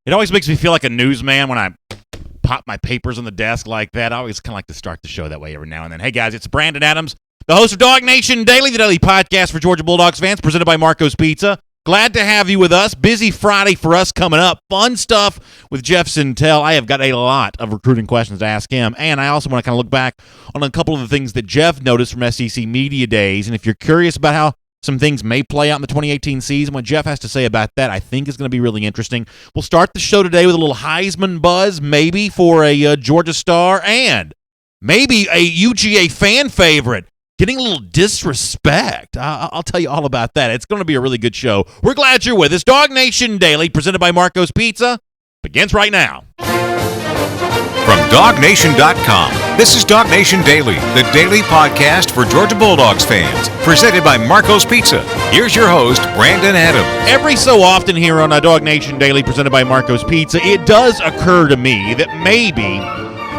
It always makes me feel like a newsman when I pop my papers on the desk like that. I always kind of like to start the show that way every now and then. Hey, guys, it's Brandon Adams, the host of DawgNation Daily, the daily podcast for Georgia Bulldogs fans, presented by Marco's Pizza. Glad to have you with us. Busy Friday for us coming up. Fun stuff with Jeff Sentell. I have got a lot of recruiting questions to ask him, and I also want to kind of look back on a couple of the things that Jeff noticed from SEC Media Days, and if you're curious about how some things may play out in the 2018 season, what Jeff has to say about that, I think is going to be really interesting. We'll start the show today with a little Heisman buzz, maybe for a Georgia star, and maybe a UGA fan favorite getting a little disrespect. I'll tell you all about that. It's going to be a really good show. We're glad you're with us. DawgNation Daily, presented by Marco's Pizza, begins right now. From DawgNation.com, this is DawgNation Daily, the daily podcast for Georgia Bulldogs fans, presented by Marco's Pizza. Here's your host, Brandon Adams. Every so often here on DawgNation Daily, presented by Marco's Pizza, it does occur to me that maybe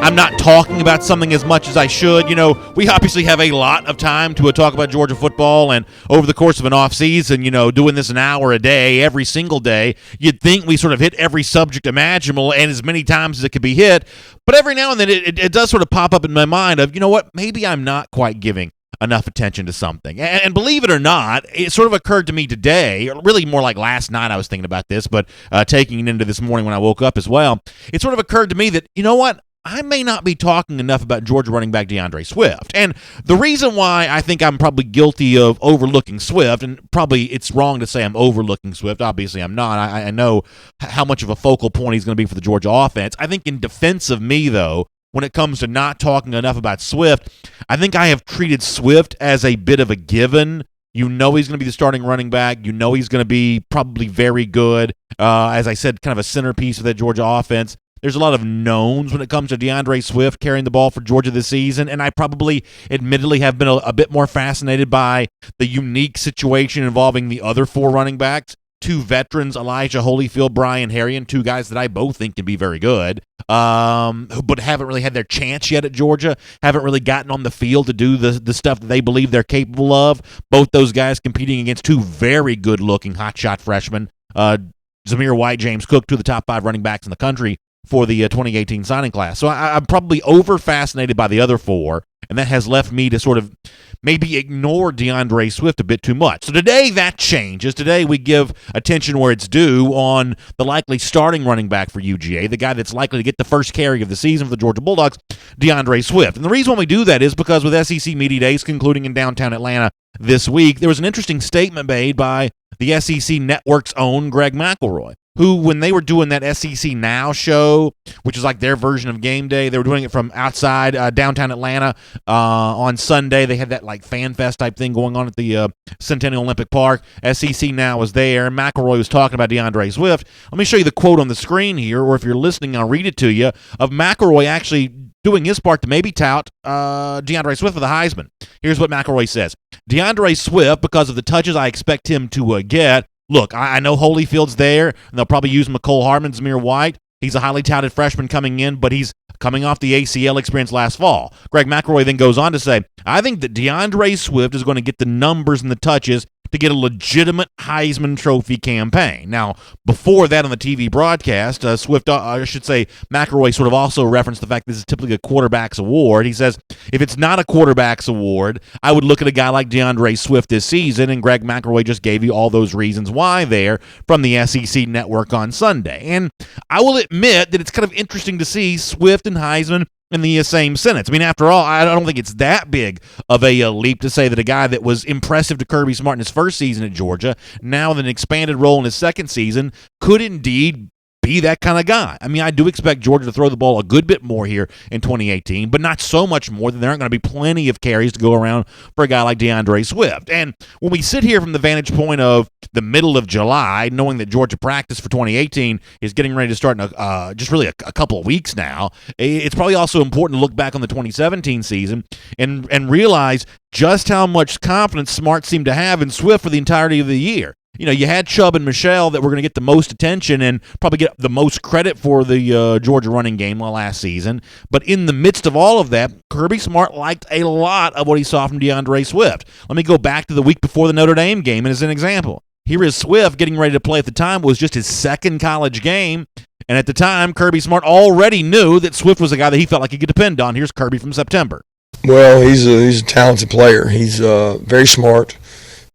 I'm not talking about something as much as I should. You know, we obviously have a lot of time to talk about Georgia football, and over the course of an off season, you know, doing this an hour a day, every single day, you'd think we sort of hit every subject imaginable and as many times as it could be hit. But every now and then it does sort of pop up in my mind of, you know what, maybe I'm not quite giving enough attention to something. And believe it or not, it sort of occurred to me today, or really more like last night I was thinking about this, but taking it into this morning when I woke up as well, it sort of occurred to me that, you know what, I may not be talking enough about Georgia running back DeAndre Swift. And the reason why I think I'm probably guilty of overlooking Swift, and probably it's wrong to say I'm overlooking Swift, obviously I'm not. I know how much of a focal point he's going to be for the Georgia offense. I think in defense of me, though, when it comes to not talking enough about Swift, I think I have treated Swift as a bit of a given. You know he's going to be the starting running back. You know he's going to be probably very good. As I said, kind of a centerpiece of that Georgia offense. There's a lot of knowns when it comes to DeAndre Swift carrying the ball for Georgia this season, and I probably admittedly have been a bit more fascinated by the unique situation involving the other four running backs, two veterans, Elijah Holyfield, Brian Harrion, two guys that I both think can be very good, but haven't really had their chance yet at Georgia, haven't really gotten on the field to do the stuff that they believe they're capable of. Both those guys competing against two very good-looking hotshot freshmen, Zamir White, James Cook, two of the top five running backs in the country for the 2018 signing class. So I'm probably over-fascinated by the other four, and that has left me to sort of maybe ignore DeAndre Swift a bit too much. So today that changes. Today we give attention where it's due on the likely starting running back for UGA, the guy that's likely to get the first carry of the season for the Georgia Bulldogs, DeAndre Swift. And the reason why we do that is because with SEC Media Days concluding in downtown Atlanta this week, there was an interesting statement made by the SEC Network's own Greg McElroy, who, when they were doing that SEC Now show, which is like their version of Game Day, they were doing it from outside downtown Atlanta on Sunday. They had that like fan fest type thing going on at the Centennial Olympic Park. SEC Now was there. McElroy was talking about DeAndre Swift. Let me show you the quote on the screen here, or if you're listening, I'll read it to you, of McElroy actually doing his part to maybe tout DeAndre Swift for the Heisman. Here's what McElroy says. DeAndre Swift, because of the touches I expect him to get, look, I know Holyfield's there, and they'll probably use McCole Hardman, Zamir White. He's a highly touted freshman coming in, but he's coming off the ACL experience last fall. Greg McElroy then goes on to say, I think that DeAndre Swift is going to get the numbers and the touches to get a legitimate Heisman Trophy campaign. Now, before that on the TV broadcast, McElroy sort of also referenced the fact this is typically a quarterback's award. He says, if it's not a quarterback's award, I would look at a guy like DeAndre Swift this season, and Greg McElroy just gave you all those reasons why there from the SEC Network on Sunday. And I will admit that it's kind of interesting to see Swift and Heisman in the same sentence. I mean, after all, I don't think it's that big of a leap to say that a guy that was impressive to Kirby Smart in his first season at Georgia, now with an expanded role in his second season, could indeed be that kind of guy. I mean, I do expect Georgia to throw the ball a good bit more here in 2018, but not so much more that there aren't going to be plenty of carries to go around for a guy like DeAndre Swift. And when we sit here from the vantage point of the middle of July, knowing that Georgia practice for 2018 is getting ready to start in just really a couple of weeks now, it's probably also important to look back on the 2017 season and realize just how much confidence Smart seemed to have in Swift for the entirety of the year. You know, you had Chubb and Michelle that were going to get the most attention and probably get the most credit for the Georgia running game last season. But in the midst of all of that, Kirby Smart liked a lot of what he saw from DeAndre Swift. Let me go back to the week before the Notre Dame game as an example. Here is Swift getting ready to play at the time. It was just his second college game. And at the time, Kirby Smart already knew that Swift was a guy that he felt like he could depend on. Here's Kirby from September. Well, he's a talented player. He's very smart,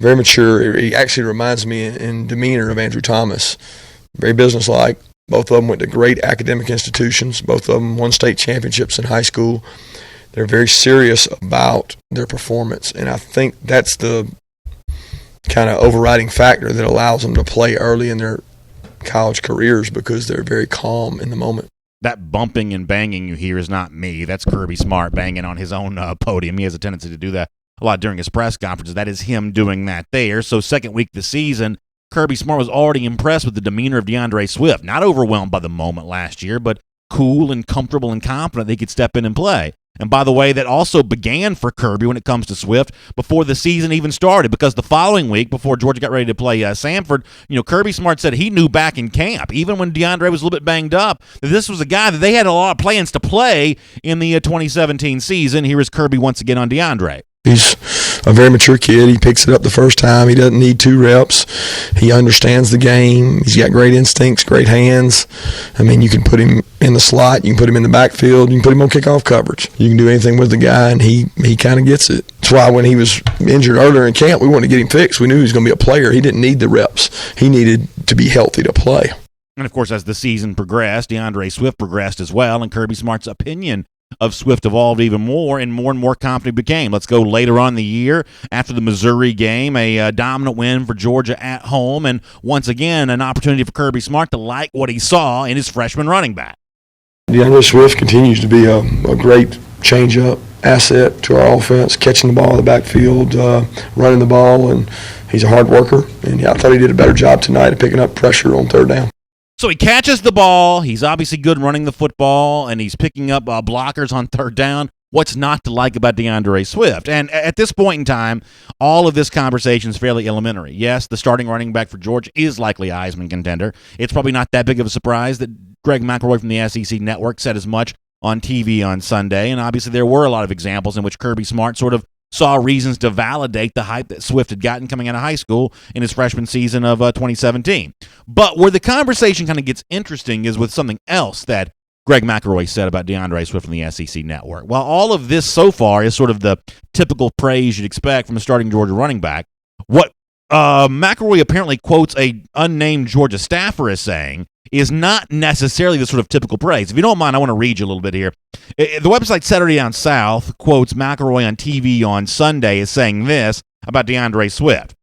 very mature. He actually reminds me in demeanor of Andrew Thomas. Very businesslike. Both of them went to great academic institutions. Both of them won state championships in high school. They're very serious about their performance, and I think that's the kind of overriding factor that allows them to play early in their college careers, because they're very calm in the moment. That bumping and banging you hear is not me. That's Kirby Smart banging on his own podium. He has a tendency to do that a lot during his press conferences. That is him doing that there. So second week of the season, Kirby Smart was already impressed with the demeanor of DeAndre Swift. Not overwhelmed by the moment last year, but cool and comfortable and confident that he could step in and play. And by the way, that also began for Kirby when it comes to Swift before the season even started, because the following week, before Georgia got ready to play Samford, Kirby Smart said he knew back in camp, even when DeAndre was a little bit banged up, that this was a guy that they had a lot of plans to play in the 2017 season. Here is Kirby once again on DeAndre. He's a very mature kid. He picks it up the first time. He doesn't need 2 reps. He understands the game. He's got great instincts, great hands. I mean, you can put him in the slot. You can put him in the backfield. You can put him on kickoff coverage. You can do anything with the guy, and he kind of gets it. That's why when he was injured earlier in camp, we wanted to get him fixed. We knew he was going to be a player. He didn't need the reps. He needed to be healthy to play. And, of course, as the season progressed, DeAndre Swift progressed as well, and Kirby Smart's opinion of Swift evolved even more and more confident he became. Let's go later on in the year after the Missouri game, a dominant win for Georgia at home, and once again an opportunity for Kirby Smart to like what he saw in his freshman running back. DeAndre Swift continues to be a great change-up asset to our offense, catching the ball in the backfield, running the ball, and he's a hard worker. And I thought he did a better job tonight of picking up pressure on third down. So he catches the ball. He's obviously good running the football, and he's picking up blockers on third down. What's not to like about DeAndre Swift? And at this point in time, all of this conversation is fairly elementary. Yes, the starting running back for Georgia is likely a Heisman contender. It's probably not that big of a surprise that Greg McElroy from the SEC Network said as much on TV on Sunday, and obviously there were a lot of examples in which Kirby Smart sort of saw reasons to validate the hype that Swift had gotten coming out of high school in his freshman season of 2017. But where the conversation kind of gets interesting is with something else that Greg McElroy said about DeAndre Swift from the SEC Network. While all of this so far is sort of the typical praise you'd expect from a starting Georgia running back, what McElroy apparently quotes a unnamed Georgia staffer as saying is not necessarily the sort of typical praise. If you don't mind, I want to read you a little bit here. The website Saturday Down South quotes McElroy on TV on Sunday as saying this about DeAndre Swift.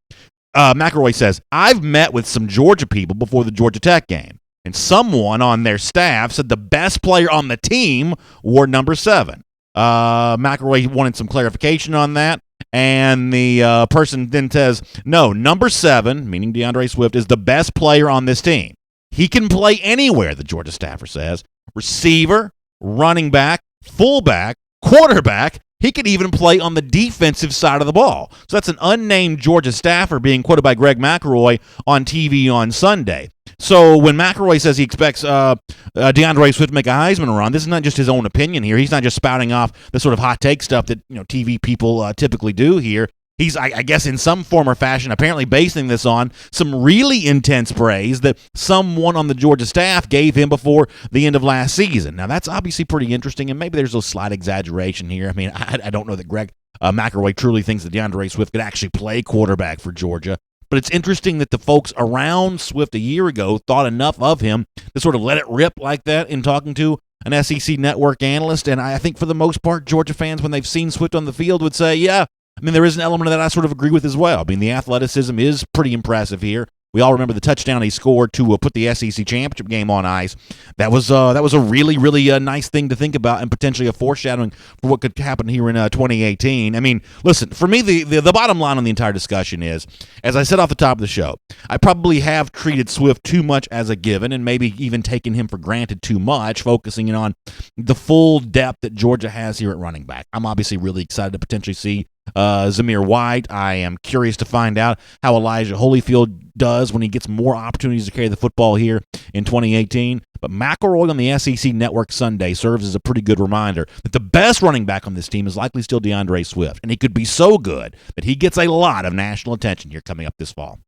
McElroy says, "I've met with some Georgia people before the Georgia Tech game, and someone on their staff said the best player on the team wore number 7. McElroy wanted some clarification on that, and the person then says, no, number 7, meaning DeAndre Swift, is the best player on this team. He can play anywhere," the Georgia staffer says. Receiver, running back, fullback, quarterback. He could even play on the defensive side of the ball. So that's an unnamed Georgia staffer being quoted by Greg McElroy on TV on Sunday. So when McElroy says he expects DeAndre Swift to make a Heisman run, this is not just his own opinion here. He's not just spouting off the sort of hot take stuff that TV people typically do here. He's, I guess, in some form or fashion, apparently basing this on some really intense praise that someone on the Georgia staff gave him before the end of last season. Now, that's obviously pretty interesting, and maybe there's a slight exaggeration here. I mean, I don't know that Greg McElroy truly thinks that DeAndre Swift could actually play quarterback for Georgia, but it's interesting that the folks around Swift a year ago thought enough of him to sort of let it rip like that in talking to an SEC Network analyst, and I think for the most part, Georgia fans, when they've seen Swift on the field, would say, yeah, I mean, there is an element of that I sort of agree with as well. I mean, the athleticism is pretty impressive here. We all remember the touchdown he scored to put the SEC championship game on ice. That was a really, really nice thing to think about, and potentially a foreshadowing for what could happen here in 2018. I mean, listen, for me, the bottom line on the entire discussion is, as I said off the top of the show, I probably have treated Swift too much as a given and maybe even taken him for granted too much, focusing in on the full depth that Georgia has here at running back. I'm obviously really excited to potentially see Zamir White. I am curious to find out how Elijah Holyfield does when he gets more opportunities to carry the football here in 2018. But McElroy on the SEC Network Sunday serves as a pretty good reminder that the best running back on this team is likely still DeAndre Swift, and he could be so good that he gets a lot of national attention here coming up this fall.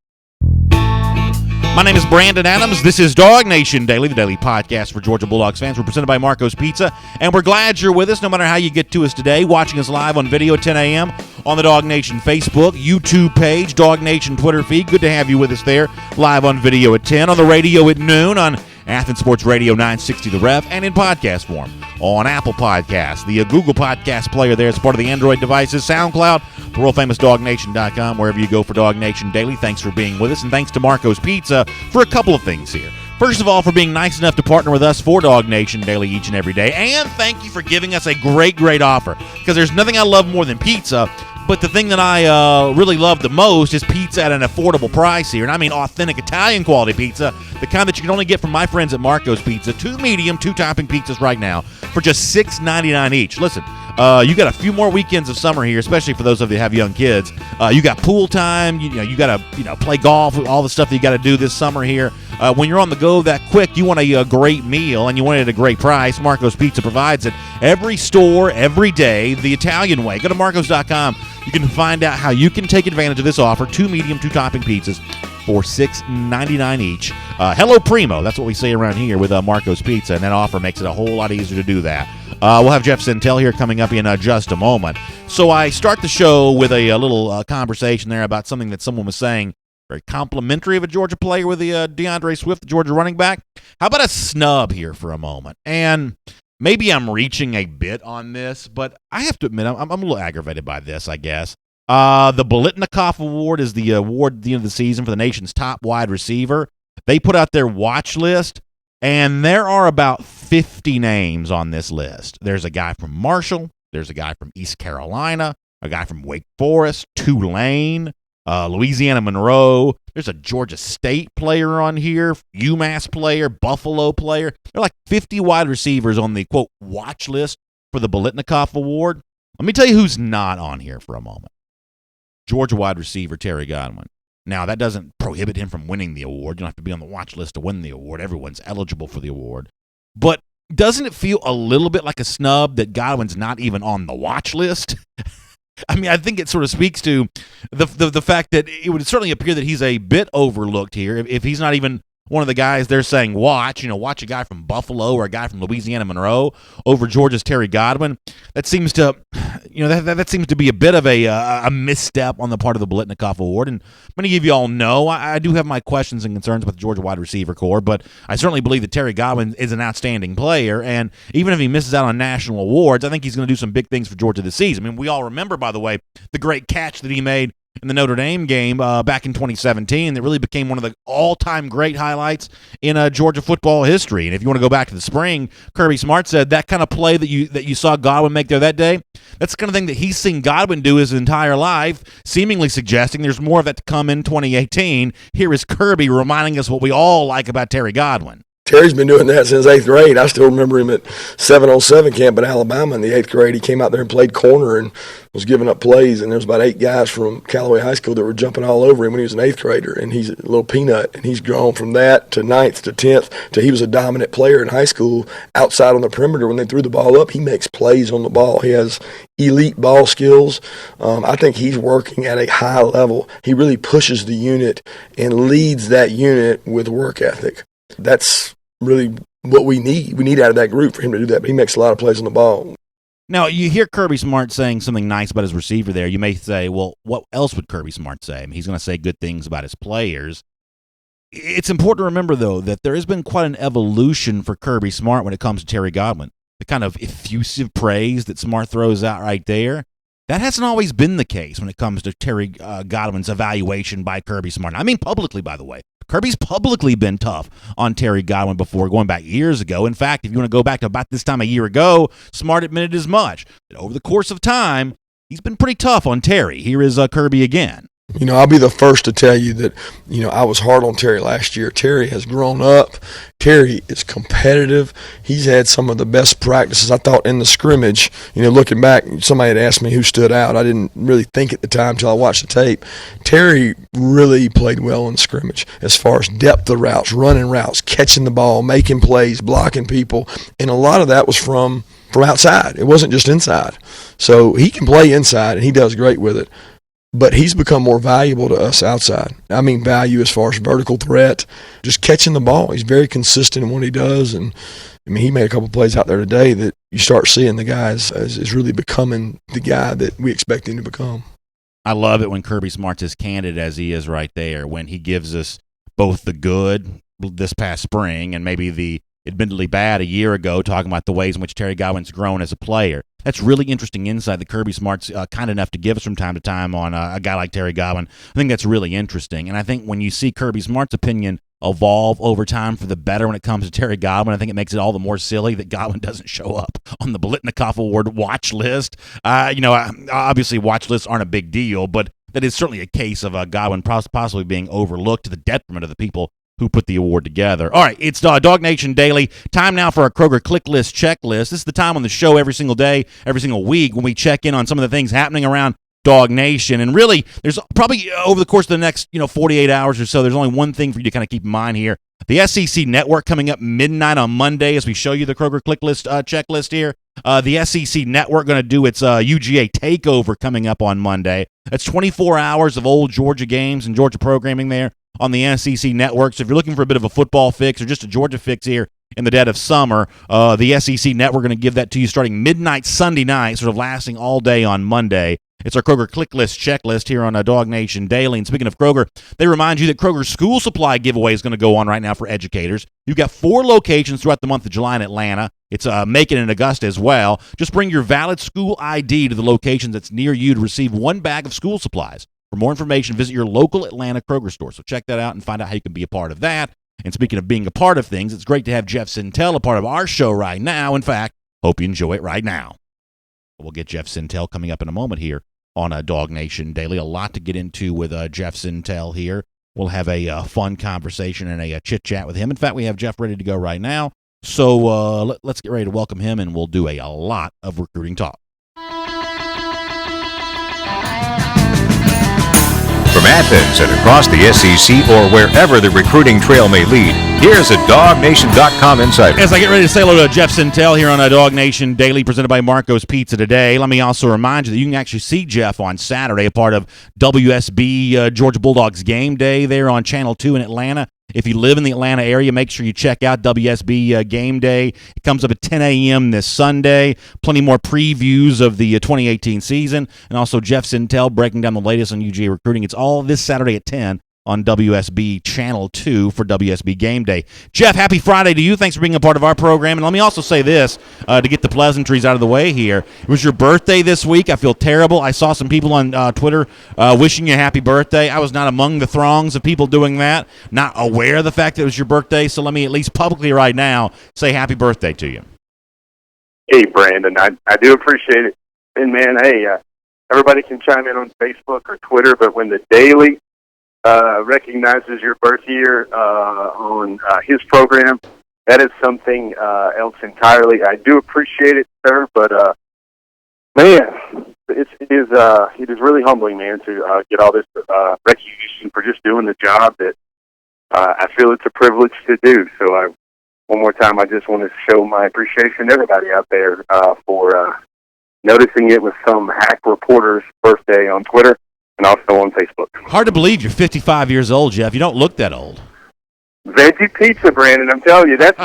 My name is Brandon Adams. This is DawgNation Daily, the daily podcast for Georgia Bulldogs fans. We're presented by Marco's Pizza, and we're glad you're with us no matter how you get to us today. Watching us live on video at 10 a.m. on the DawgNation Facebook, YouTube page, DawgNation Twitter feed. Good to have you with us there, live on video at 10, on the radio at noon, on Athens Sports Radio 960 The Ref, and in podcast form on Apple Podcasts, the Google Podcast player there as part of the Android devices, SoundCloud, the world-famous DawgNation.com, wherever you go for DawgNation Daily. Thanks for being with us, and thanks to Marco's Pizza for a couple of things here. First of all, for being nice enough to partner with us for DawgNation Daily each and every day, and thank you for giving us a great offer, because there's nothing I love more than pizza. But the thing that I really love the most is pizza at an affordable price here. And I mean authentic Italian quality pizza, the kind that you can only get from my friends at Marco's Pizza. 2 medium, 2-topping pizzas right now for just $6.99 each. Listen, you got a few more weekends of summer here, especially for those of you that have young kids. You got pool time. You got to play golf, all the stuff that you got to do this summer here. When you're on the go that quick, you want a great meal, and you want it at a great price. Marco's Pizza provides it every store, every day, the Italian way. Go to marcos.com. You can find out how you can take advantage of this offer. 2 medium, 2-topping pizzas for $6.99 each. Hello Primo, that's what we say around here with Marco's Pizza, and that offer makes it a whole lot easier to do that. We'll have Jeff Sentell here coming up in just a moment. So I start the show with a little conversation there about something that someone was saying, very complimentary of a Georgia player with the DeAndre Swift, the Georgia running back. How about a snub here for a moment? And maybe I'm reaching a bit on this, but I have to admit I'm a little aggravated by this, I guess. The Biletnikoff Award is the award at the end of the season for the nation's top wide receiver. They put out their watch list, and there are about 50 names on this list. There's a guy from Marshall. There's a guy from East Carolina, a guy from Wake Forest, Tulane, Louisiana Monroe. There's a Georgia State player on here, UMass player, Buffalo player. There are like 50 wide receivers on the, quote, watch list for the Biletnikoff Award. Let me tell you who's not on here for a moment. Georgia wide receiver Terry Godwin. Now, that doesn't prohibit him from winning the award. You don't have to be on the watch list to win the award. Everyone's eligible for the award. But doesn't it feel a little bit like a snub that Godwin's not even on the watch list? I mean, I think it sort of speaks to the fact that it would certainly appear that he's a bit overlooked here. If he's not even one of the guys they're saying watch a guy from Buffalo or a guy from Louisiana Monroe over Georgia's Terry Godwin, that seems to, that seems to be a bit of a misstep on the part of the Biletnikoff Award. And many of you all know I do have my questions and concerns about the Georgia wide receiver corps, but I certainly believe that Terry Godwin is an outstanding player. And even if he misses out on national awards, I think he's going to do some big things for Georgia this season. I mean, we all remember, by the way, the great catch that he made in the Notre Dame game back in 2017 that really became one of the all-time great highlights in Georgia football history. And if you want to go back to the spring, Kirby Smart said that kind of play that you saw Godwin make there that day, that's the kind of thing that he's seen Godwin do his entire life, seemingly suggesting there's more of that to come in 2018. Here is Kirby reminding us what we all like about Terry Godwin. Terry's been doing that since 8th grade. I still remember him at 707 camp in Alabama in the 8th grade. He came out there and played corner and was giving up plays, and there was about 8 guys from Callaway High School that were jumping all over him when he was an 8th grader, and he's a little peanut, and he's grown from that to 9th to 10th to he was a dominant player in high school outside on the perimeter. When they threw the ball up, he makes plays on the ball. He has elite ball skills. I think he's working at a high level. He really pushes the unit and leads that unit with work ethic. That's really what we need. We need out of that group for him to do that, but he makes a lot of plays on the ball. Now, you hear Kirby Smart saying something nice about his receiver there. You may say, well, what else would Kirby Smart say? I mean, he's going to say good things about his players. It's important to remember, though, that there has been quite an evolution for Kirby Smart when it comes to Terry Godwin. The kind of effusive praise that Smart throws out right there, that hasn't always been the case when it comes to Terry Godwin's evaluation by Kirby Smart. I mean publicly, by the way. Kirby's publicly been tough on Terry Godwin before, going back years ago. In fact, if you want to go back to about this time a year ago, Smart admitted as much. That over the course of time, he's been pretty tough on Terry. Here is Kirby again. I'll be the first to tell you that, I was hard on Terry last year. Terry has grown up. Terry is competitive. He's had some of the best practices, I thought, in the scrimmage. Looking back, somebody had asked me who stood out. I didn't really think at the time until I watched the tape. Terry really played well in scrimmage as far as depth of routes, running routes, catching the ball, making plays, blocking people. And a lot of that was from outside. It wasn't just inside. So he can play inside, and he does great with it. but he's become more valuable to us outside. I mean value as far as vertical threat, just catching the ball. He's very consistent in what he does, and I mean he made a couple plays out there today that you start seeing the guy is really becoming the guy that we expect him to become. I love it when Kirby Smart's as candid as he is right there, when he gives us both the good this past spring and maybe the admittedly bad a year ago, talking about the ways in which Terry Godwin's grown as a player. That's really interesting insight that Kirby Smart's kind enough to give us from time to time on a guy like Terry Godwin. I think that's really interesting. And I think when you see Kirby Smart's opinion evolve over time for the better when it comes to Terry Godwin, I think it makes it all the more silly that Godwin doesn't show up on the Biletnikoff Award watch list. Obviously watch lists aren't a big deal, but that is certainly a case of Godwin possibly being overlooked to the detriment of the people who put the award together. All right, it's DawgNation Daily. Time now for our Kroger Click List checklist. This is the time on the show every single day, every single week when we check in on some of the things happening around DawgNation. And really, there's probably over the course of the next 48 hours or so, there's only one thing for you to kind of keep in mind here. The SEC Network coming up midnight on Monday as we show you the Kroger Click List checklist here. The SEC Network going to do its UGA takeover coming up on Monday. That's 24 hours of old Georgia games and Georgia programming there on the SEC Network. So if you're looking for a bit of a football fix or just a Georgia fix here in the dead of summer, the SEC Network going to give that to you starting midnight Sunday night, sort of lasting all day on Monday. It's our Kroger Click List checklist here on DawgNation Daily. And speaking of Kroger, they remind you that Kroger's school supply giveaway is going to go on right now for educators. You've got 4 locations throughout the month of July in Atlanta. It's Macon and Augusta as well. Just bring your valid school ID to the location that's near you to receive 1 bag of school supplies. For more information, visit your local Atlanta Kroger store. So check that out and find out how you can be a part of that. And speaking of being a part of things, it's great to have Jeff Sentell a part of our show right now. In fact, hope you enjoy it right now. We'll get Jeff Sentell coming up in a moment here on DawgNation Daily. A lot to get into with Jeff Sentell here. We'll have a fun conversation and a chit-chat with him. In fact, we have Jeff ready to go right now. So let's get ready to welcome him, and we'll do a lot of recruiting talk. From Athens and across the SEC or wherever the recruiting trail may lead, here's a DawgNation.com insider. As I get ready to say hello to Jeff Sentell here on DawgNation Daily, presented by Marco's Pizza today, let me also remind you that you can actually see Jeff on Saturday, a part of WSB Georgia Bulldogs Game Day there on Channel 2 in Atlanta. If you live in the Atlanta area, make sure you check out WSB Game Day. It comes up at 10 a.m. this Sunday. Plenty more previews of the 2018 season. And also Jeff Sentell breaking down the latest on UGA recruiting. It's all this Saturday at 10 on WSB Channel 2 for WSB Game Day. Jeff, happy Friday to you. Thanks for being a part of our program. And let me also say this, to get the pleasantries out of the way here. It was your birthday this week. I feel terrible. I saw some people on Twitter wishing you a happy birthday. I was not among the throngs of people doing that, not aware of the fact that it was your birthday. So let me at least publicly right now say happy birthday to you. Hey, Brandon, I do appreciate it. And, man, hey, everybody can chime in on Facebook or Twitter, but when the Daily recognizes your birth year on his program, that is something else entirely. I do appreciate it, sir, but man, it is really humbling, man, to get all this recognition for just doing the job that I feel it's a privilege to do. So one more time, I just want to show my appreciation to everybody out there for noticing it with some hack reporter's birthday on Twitter and also on Facebook. Hard to believe you're 55 years old, Jeff. You don't look that old. Veggie pizza, Brandon. I'm telling you, that's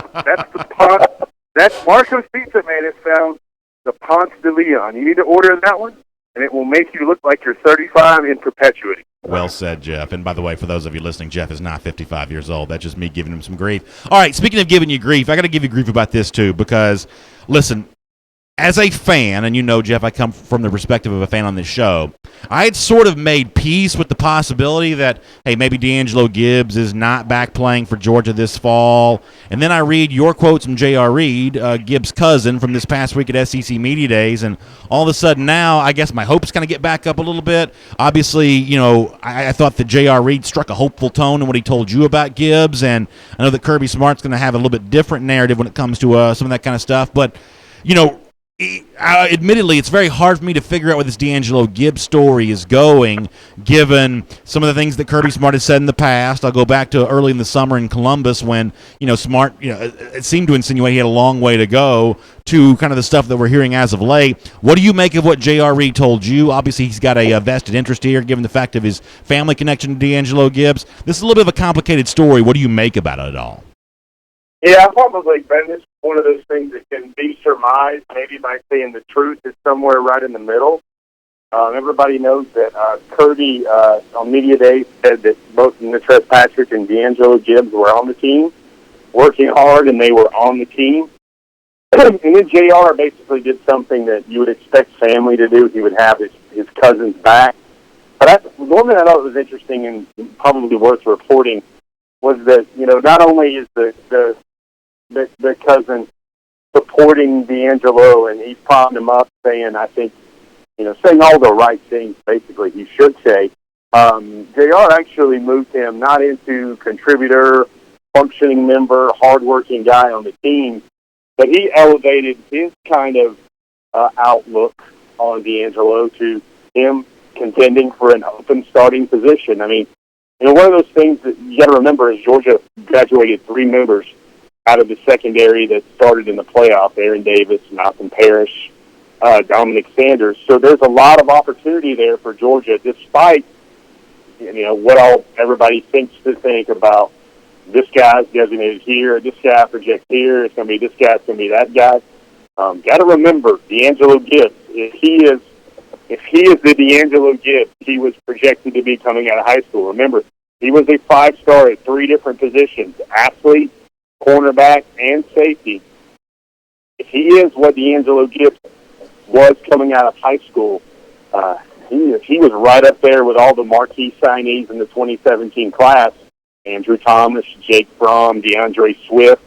that's Marco's Pizza, man. It's found the Ponce de Leon. You need to order that one, and it will make you look like you're 35 in perpetuity. Well said, Jeff. And by the way, for those of you listening, Jeff is not 55 years old. That's just me giving him some grief. All right, speaking of giving you grief, I got to give you grief about this too, because, listen, as a fan, and you know, Jeff, I come from the perspective of a fan on this show, I had sort of made peace with the possibility that, hey, maybe D'Angelo Gibbs is not back playing for Georgia this fall. And then I read your quotes from J.R. Reed, Gibbs' cousin, from this past week at SEC Media Days, and all of a sudden now I guess my hopes kind of get back up a little bit. Obviously, you know, I thought that J.R. Reed struck a hopeful tone in what he told you about Gibbs, and I know that Kirby Smart's going to have a little bit different narrative when it comes to some of that kind of stuff. But, you know, admittedly, it's very hard for me to figure out where this D'Angelo Gibbs story is going, given some of the things that Kirby Smart has said in the past. I'll go back to early in the summer in Columbus when, Smart, it seemed to insinuate he had a long way to go, to kind of the stuff that we're hearing as of late. What do you make of what JRE told you? Obviously, he's got a vested interest here, given the fact of his family connection to D'Angelo Gibbs. This is a little bit of a complicated story. What do you make about it at all? Yeah, probably, Ben. It's one of those things that can be surmised, maybe by saying the truth is somewhere right in the middle. Everybody knows that Kirby on Media Day said that both Natrez Patrick and D'Angelo Gibbs were on the team, working hard, and they were on the team. And then JR basically did something that you would expect family to do. He would have his cousins back. But the one thing I thought was interesting and probably worth reporting was that, not only is the cousin supporting D'Angelo, and he's propping him up, saying, I think, saying all the right things, basically, he should say. JR actually moved him not into contributor, functioning member, hardworking guy on the team, but he elevated his kind of outlook on D'Angelo to him contending for an open starting position. I mean, one of those things that you got to remember is Georgia graduated 3 members out of the secondary that started in the playoff: Aaron Davis, Malcolm Parrish, Dominic Sanders. So there's a lot of opportunity there for Georgia, despite what everybody thinks to think about. This guy's designated here, this guy projects here, it's going to be this guy, it's going to be that guy. Got to remember, D'Angelo Gibbs, if he is the D'Angelo Gibbs he was projected to be coming out of high school. Remember, he was a 5-star at 3 different positions: athlete, cornerback, and safety. If he is what D'Angelo Gibbs was coming out of high school, he was right up there with all the marquee signees in the 2017 class: Andrew Thomas, Jake Fromm, DeAndre Swift,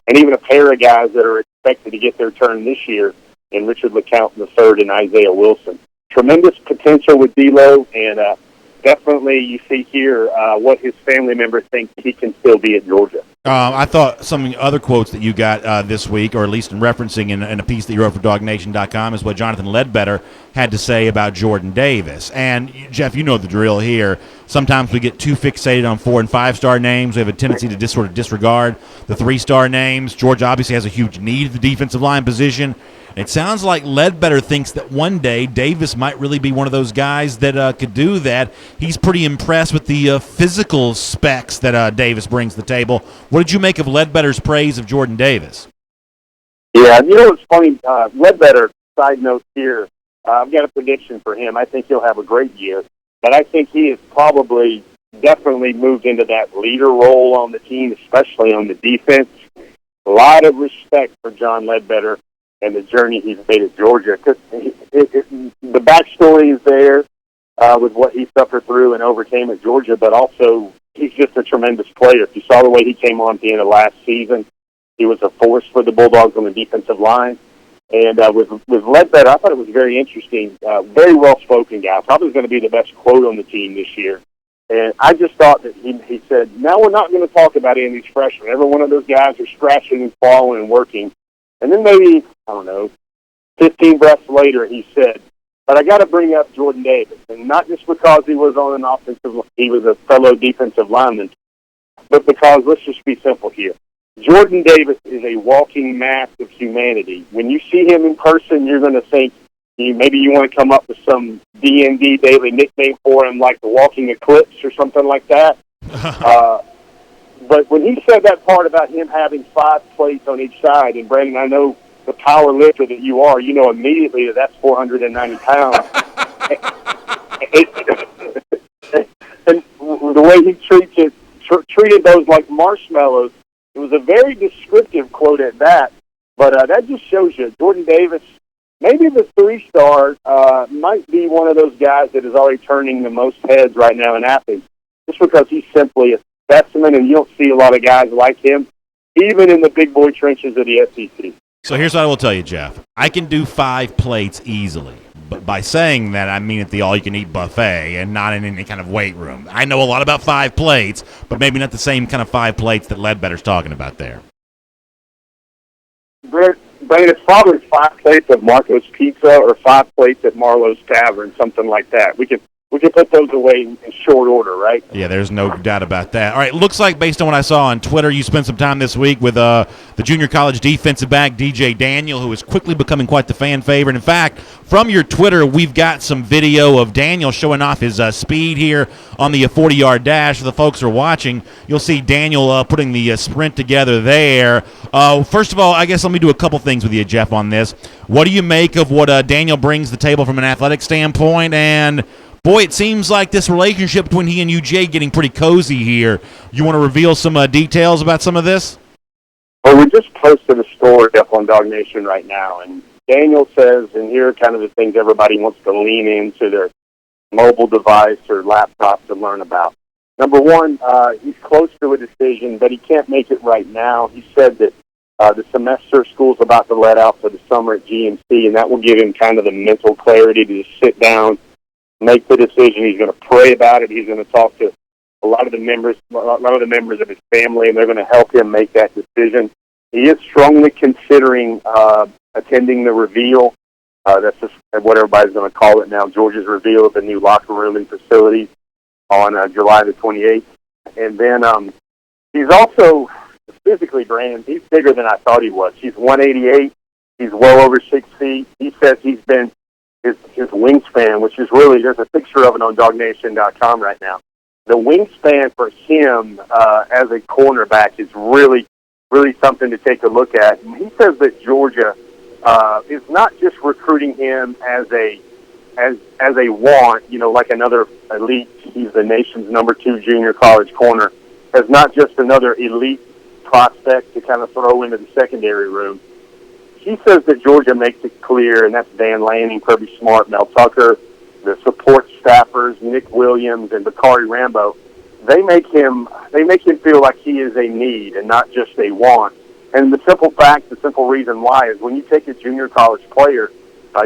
and even a pair of guys that are expected to get their turn this year in Richard LeCount III and Isaiah Wilson. Tremendous potential with D'Lo, and definitely you see here what his family members think he can still be at Georgia. I thought some other quotes that you got this week, or at least in referencing in a piece that you wrote for DawgNation.com, is what Jonathan Ledbetter had to say about Jordan Davis. And, Jeff, you know the drill here. Sometimes we get too fixated on 4- and 5-star names. We have a tendency to sort of disregard the 3-star names. Georgia obviously has a huge need at the defensive line position. It sounds like Ledbetter thinks that one day Davis might really be one of those guys that could do that. He's pretty impressed with the physical specs that Davis brings to the table. What did you make of Ledbetter's praise of Jordan Davis? Yeah, it's funny. Ledbetter, side note here, I've got a prediction for him. I think he'll have a great year, but I think he has definitely moved into that leader role on the team, especially on the defense. A lot of respect for John Ledbetter and the journey he's made at Georgia. Cause the backstory is there with what he suffered through and overcame at Georgia, but also he's just a tremendous player. If you saw the way he came on at the end of last season, he was a force for the Bulldogs on the defensive line. And with Ledbetter, I thought it was very interesting. Very well-spoken guy. Probably going to be the best quote on the team this year. And I just thought that he said, now we're not going to talk about any of these freshmen. Every one of those guys are scratching and clawing and working. And then maybe, 15 breaths later, he said, but I got to bring up Jordan Davis. And not just because he was on an he was a fellow defensive lineman, but because, let's just be simple here. Jordan Davis is a walking mass of humanity. When you see him in person, you're going to think maybe you want to come up with some D&D daily nickname for him, like the Walking Eclipse or something like that. But when he said that part about him having 5 plates on each side, and Brandon, I know the power lifter that you are, you know immediately that that's 490 pounds. And the way he treated those like marshmallows, it was a very descriptive quote at that. But that just shows you, Jordan Davis, maybe the 3-star, might be one of those guys that is already turning the most heads right now in Athens, just because he's simply a specimen, and you don't see a lot of guys like him, even in the big boy trenches of the SEC. So here's what I will tell you, Jeff. I can do 5 plates easily. But by saying that, I mean at the all-you-can-eat buffet and not in any kind of weight room. I know a lot about 5 plates, but maybe not the same kind of 5 plates that Ledbetter's talking about there. Brandon, it's probably 5 plates of Marco's Pizza or 5 plates at Marlowe's Tavern, something like that. We could put those away in short order, right? Yeah, there's no doubt about that. All right, looks like based on what I saw on Twitter, you spent some time this week with the junior college defensive back DJ Daniel, who is quickly becoming quite the fan favorite. In fact, from your Twitter, we've got some video of Daniel showing off his speed here on the 40-yard dash. For the folks who are watching, you'll see Daniel putting the sprint together there. First of all, I guess let me do a couple things with you, Jeff, on this. What do you make of what Daniel brings to the table from an athletic standpoint? And boy, it seems like this relationship between he and UGA getting pretty cozy here. You want to reveal some details about some of this? Well, we just posted a story up on DawgNation right now, and Daniel says, and here are kind of the things everybody wants to lean into their mobile device or laptop to learn about. Number one, he's close to a decision, but he can't make it right now. He said that the semester school's about to let out for the summer at GMC, and that will give him kind of the mental clarity to just sit down, make the decision. He's going to pray about it. He's going to talk to a lot of the members of his family, and they're going to help him make that decision. He is strongly considering attending the reveal. That's just what everybody's going to call it now, Georgia's reveal of the new locker room and facilities on July the 28th. And then he's also physically, Brandon, he's bigger than I thought he was. He's 188. He's well over 6 feet. He says he's been his wingspan, which is really, there's a picture of it on DawgNation.com right now. The wingspan for him as a cornerback is really, really something to take a look at. And he says that Georgia is not just recruiting him as a want, like another elite. He's the nation's number 2 junior college corner, as not just another elite prospect to kind of throw into the secondary room. He says that Georgia makes it clear, and that's Dan Lanning, Kirby Smart, Mel Tucker, the support staffers, Nick Williams, and Bakari Rambo. They make him feel like he is a need and not just a want. And the simple reason why is when you take a junior college player,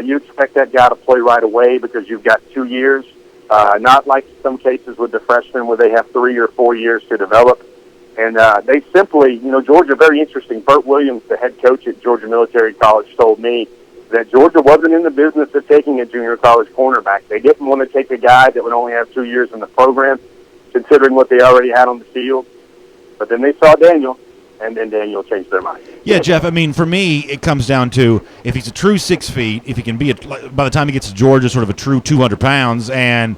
you expect that guy to play right away because you've got 2 years, not like some cases with the freshmen where they have 3 or 4 years to develop. And they simply, Georgia, very interesting. Burt Williams, the head coach at Georgia Military College, told me that Georgia wasn't in the business of taking a junior college cornerback. They didn't want to take a guy that would only have 2 years in the program, considering what they already had on the field. But then they saw Daniel, and then Daniel changed their mind. Yeah, Jeff, I mean, for me, it comes down to if he's a true 6 feet, if he can be, by the time he gets to Georgia, sort of a true 200 pounds, and,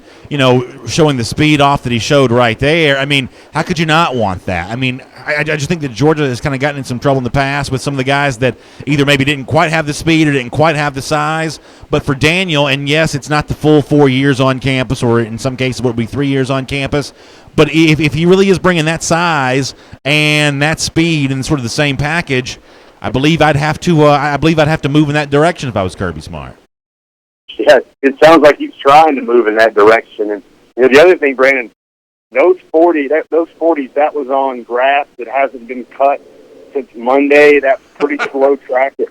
showing the speed off that he showed right there, I mean, how could you not want that? I mean, I just think that Georgia has kind of gotten in some trouble in the past with some of the guys that either maybe didn't quite have the speed or didn't quite have the size. But for Daniel, and yes, it's not the full 4 years on campus, or in some cases it would be 3 years on campus, but if he really is bringing that size and that speed and sort of the same package, I believe I'd have to move in that direction if I was Kirby Smart. Yeah, it sounds like he's trying to move in that direction. And the other thing, Brandon, those 40s, that was on grass that hasn't been cut since Monday. That's pretty slow track at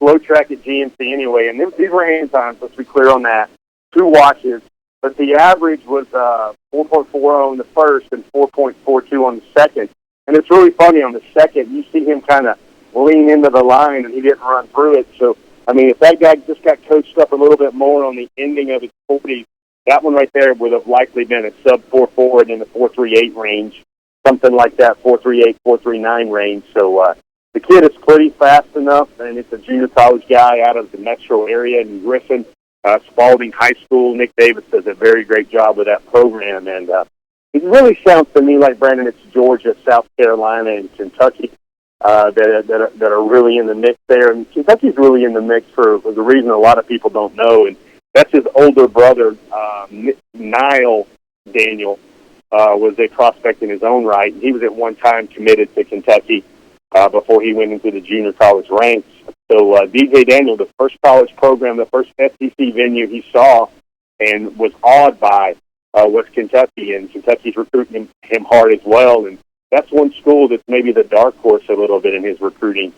GMC anyway. And these were hand times. Let's be clear on that. 2 watches. But the average was 4.40 on the first and 4.42 on the second. And it's really funny, on the second, you see him kind of lean into the line, and he didn't run through it. So, I mean, if that guy just got coached up a little bit more on the ending of his 40s, that one right there would have likely been a sub-4.4 in the 4.38 range, something like that, 4.38, 4.39 range. So the kid is pretty fast enough, and it's a junior college guy out of the metro area in Griffin. Spalding High School. Nick Davis does a very great job with that program, and it really sounds to me like, Brandon, it's Georgia, South Carolina, and Kentucky that are really in the mix there. And Kentucky's really in the mix for the reason a lot of people don't know, and that's his older brother, Niall Daniel, was a prospect in his own right. He was at one time committed to Kentucky before he went into the junior college ranks. So DJ Daniel, the first college program, the first SEC venue he saw and was awed by was Kentucky, and Kentucky's recruiting him hard as well. And that's one school that's maybe the dark horse a little bit in his recruiting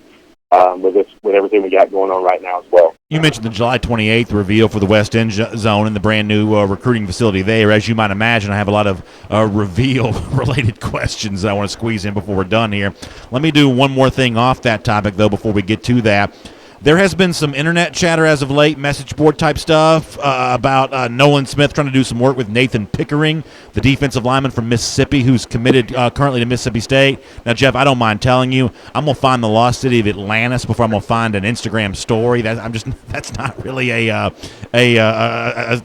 with everything we got going on right now as well. You mentioned the July 28th reveal for the West End Zone and the brand new recruiting facility there. As you might imagine, I have a lot of reveal-related questions that I want to squeeze in before we're done here. Let me do one more thing off that topic, though, before we get to that. There has been some internet chatter as of late, message board type stuff about Nolan Smith trying to do some work with Nathan Pickering, the defensive lineman from Mississippi, who's committed currently to Mississippi State. Now, Jeff, I don't mind telling you, I'm gonna find the lost city of Atlantis before I'm gonna find an Instagram story. That's not really a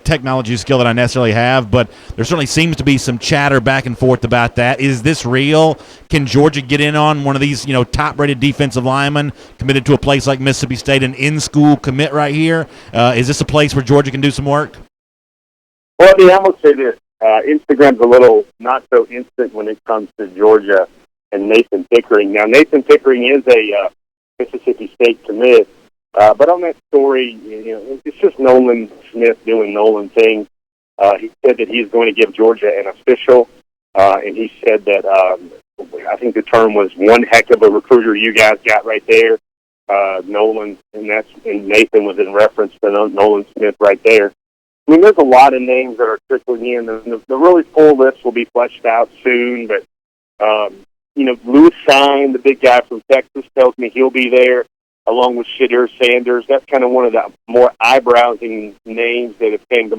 technology skill that I necessarily have, but there certainly seems to be some chatter back and forth about that. Is this real? Can Georgia get in on one of these, top-rated defensive linemen committed to a place like Mississippi State, an in-school commit right here? Is this a place where Georgia can do some work? Well, I'm going to say this. Instagram's a little not so instant when it comes to Georgia and Nathan Pickering. Now, Nathan Pickering is a Mississippi State commit, but on that story, it's just Nolan Smith doing Nolan things. He said that he's going to give Georgia an official, and he said that I think the term was one heck of a recruiter you guys got right there. Nolan, and Nathan was in reference to Nolan Smith right there. I mean, there's a lot of names that are trickling in. The really full list will be fleshed out soon, but, Lewis Shine, the big guy from Texas, tells me he'll be there, along with Shadir Sanders. That's kind of one of the more eye-browsing names that have came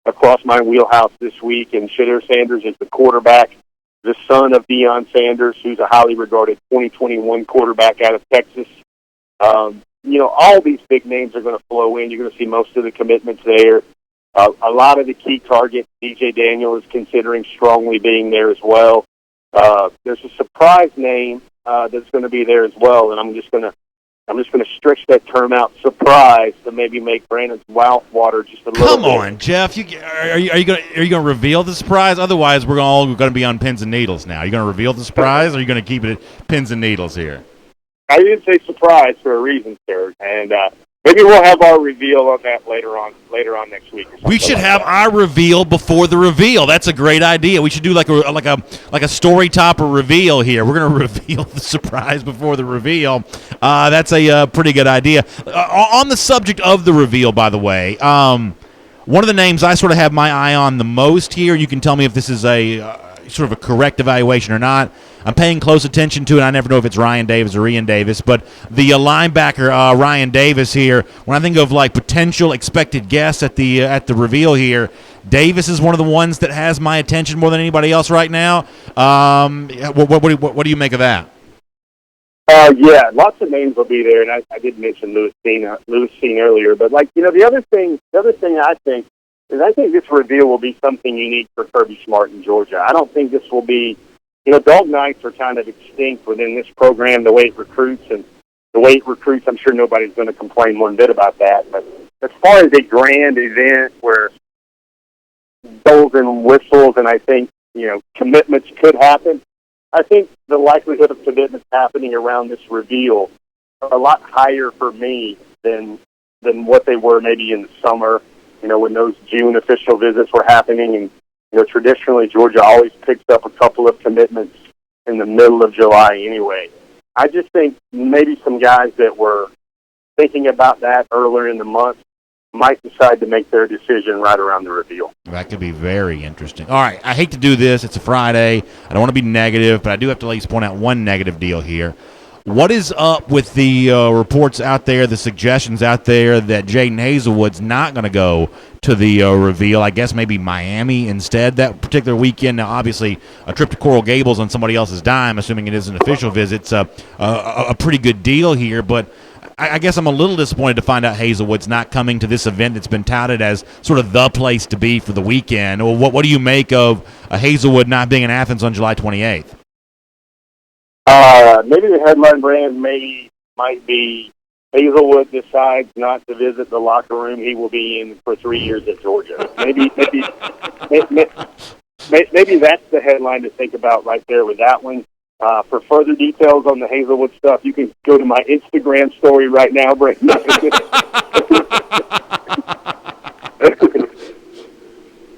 across my wheelhouse this week, and Shadir Sanders is the quarterback, the son of Deion Sanders, who's a highly regarded 2021 quarterback out of Texas. All these big names are going to flow in. You're going to see most of the commitments there. A lot of the key targets, DJ Daniel is considering strongly being there as well. There's a surprise name that's going to be there as well, and I'm just going to stretch that term out, surprise, to maybe make Brandon's mouth water just a little bit. Come on, Jeff. Are you going to reveal the surprise? Otherwise, we're all going to be on pins and needles now. Are you going to reveal the surprise, or are you going to keep it at pins and needles here? I didn't say surprise for a reason, sir, and maybe we'll have our reveal on that later on next week. We should have our reveal before the reveal. That's a great idea. We should do like a story topper reveal here. We're going to reveal the surprise before the reveal. That's a pretty good idea. On the subject of the reveal, by the way, one of the names I sort of have my eye on the most here, you can tell me if this is a sort of a correct evaluation or not. I'm paying close attention to it. I never know if it's Ryan Davis or Ian Davis, but the linebacker Ryan Davis here. When I think of like potential expected guests at the reveal here, Davis is one of the ones that has my attention more than anybody else right now. What do you make of that? Yeah, lots of names will be there, and I did mention Lewis Seen earlier, but the other thing I think is I think this reveal will be something unique for Kirby Smart in Georgia. I don't think this will be. Dog nights are kind of extinct within this program, the way it recruits. I'm sure nobody's going to complain one bit about that. But as far as a grand event where bells and whistles and I think, commitments could happen, I think the likelihood of commitments happening around this reveal are a lot higher for me than what they were maybe in the summer, when those June official visits were happening. And traditionally, Georgia always picks up a couple of commitments in the middle of July anyway. I just think maybe some guys that were thinking about that earlier in the month might decide to make their decision right around the reveal. That could be very interesting. All right, I hate to do this. It's a Friday. I don't want to be negative, but I do have to at least point out one negative deal here. What is up with the reports out there, the suggestions out there that Jaden Hazelwood's not going to go to the reveal? I guess maybe Miami instead that particular weekend. Now, obviously, a trip to Coral Gables on somebody else's dime, assuming it is an official visit, it's a pretty good deal here. But I guess I'm a little disappointed to find out Hazelwood's not coming to this event that's been touted as sort of the place to be for the weekend. Or what do you make of Hazelwood not being in Athens on July 28th? Maybe the headline brand might be Hazelwood decides not to visit the locker room he will be in for 3 years at Georgia. Maybe that's the headline to think about right there with that one. For further details on the Hazelwood stuff, you can go to my Instagram story right now, Brandon.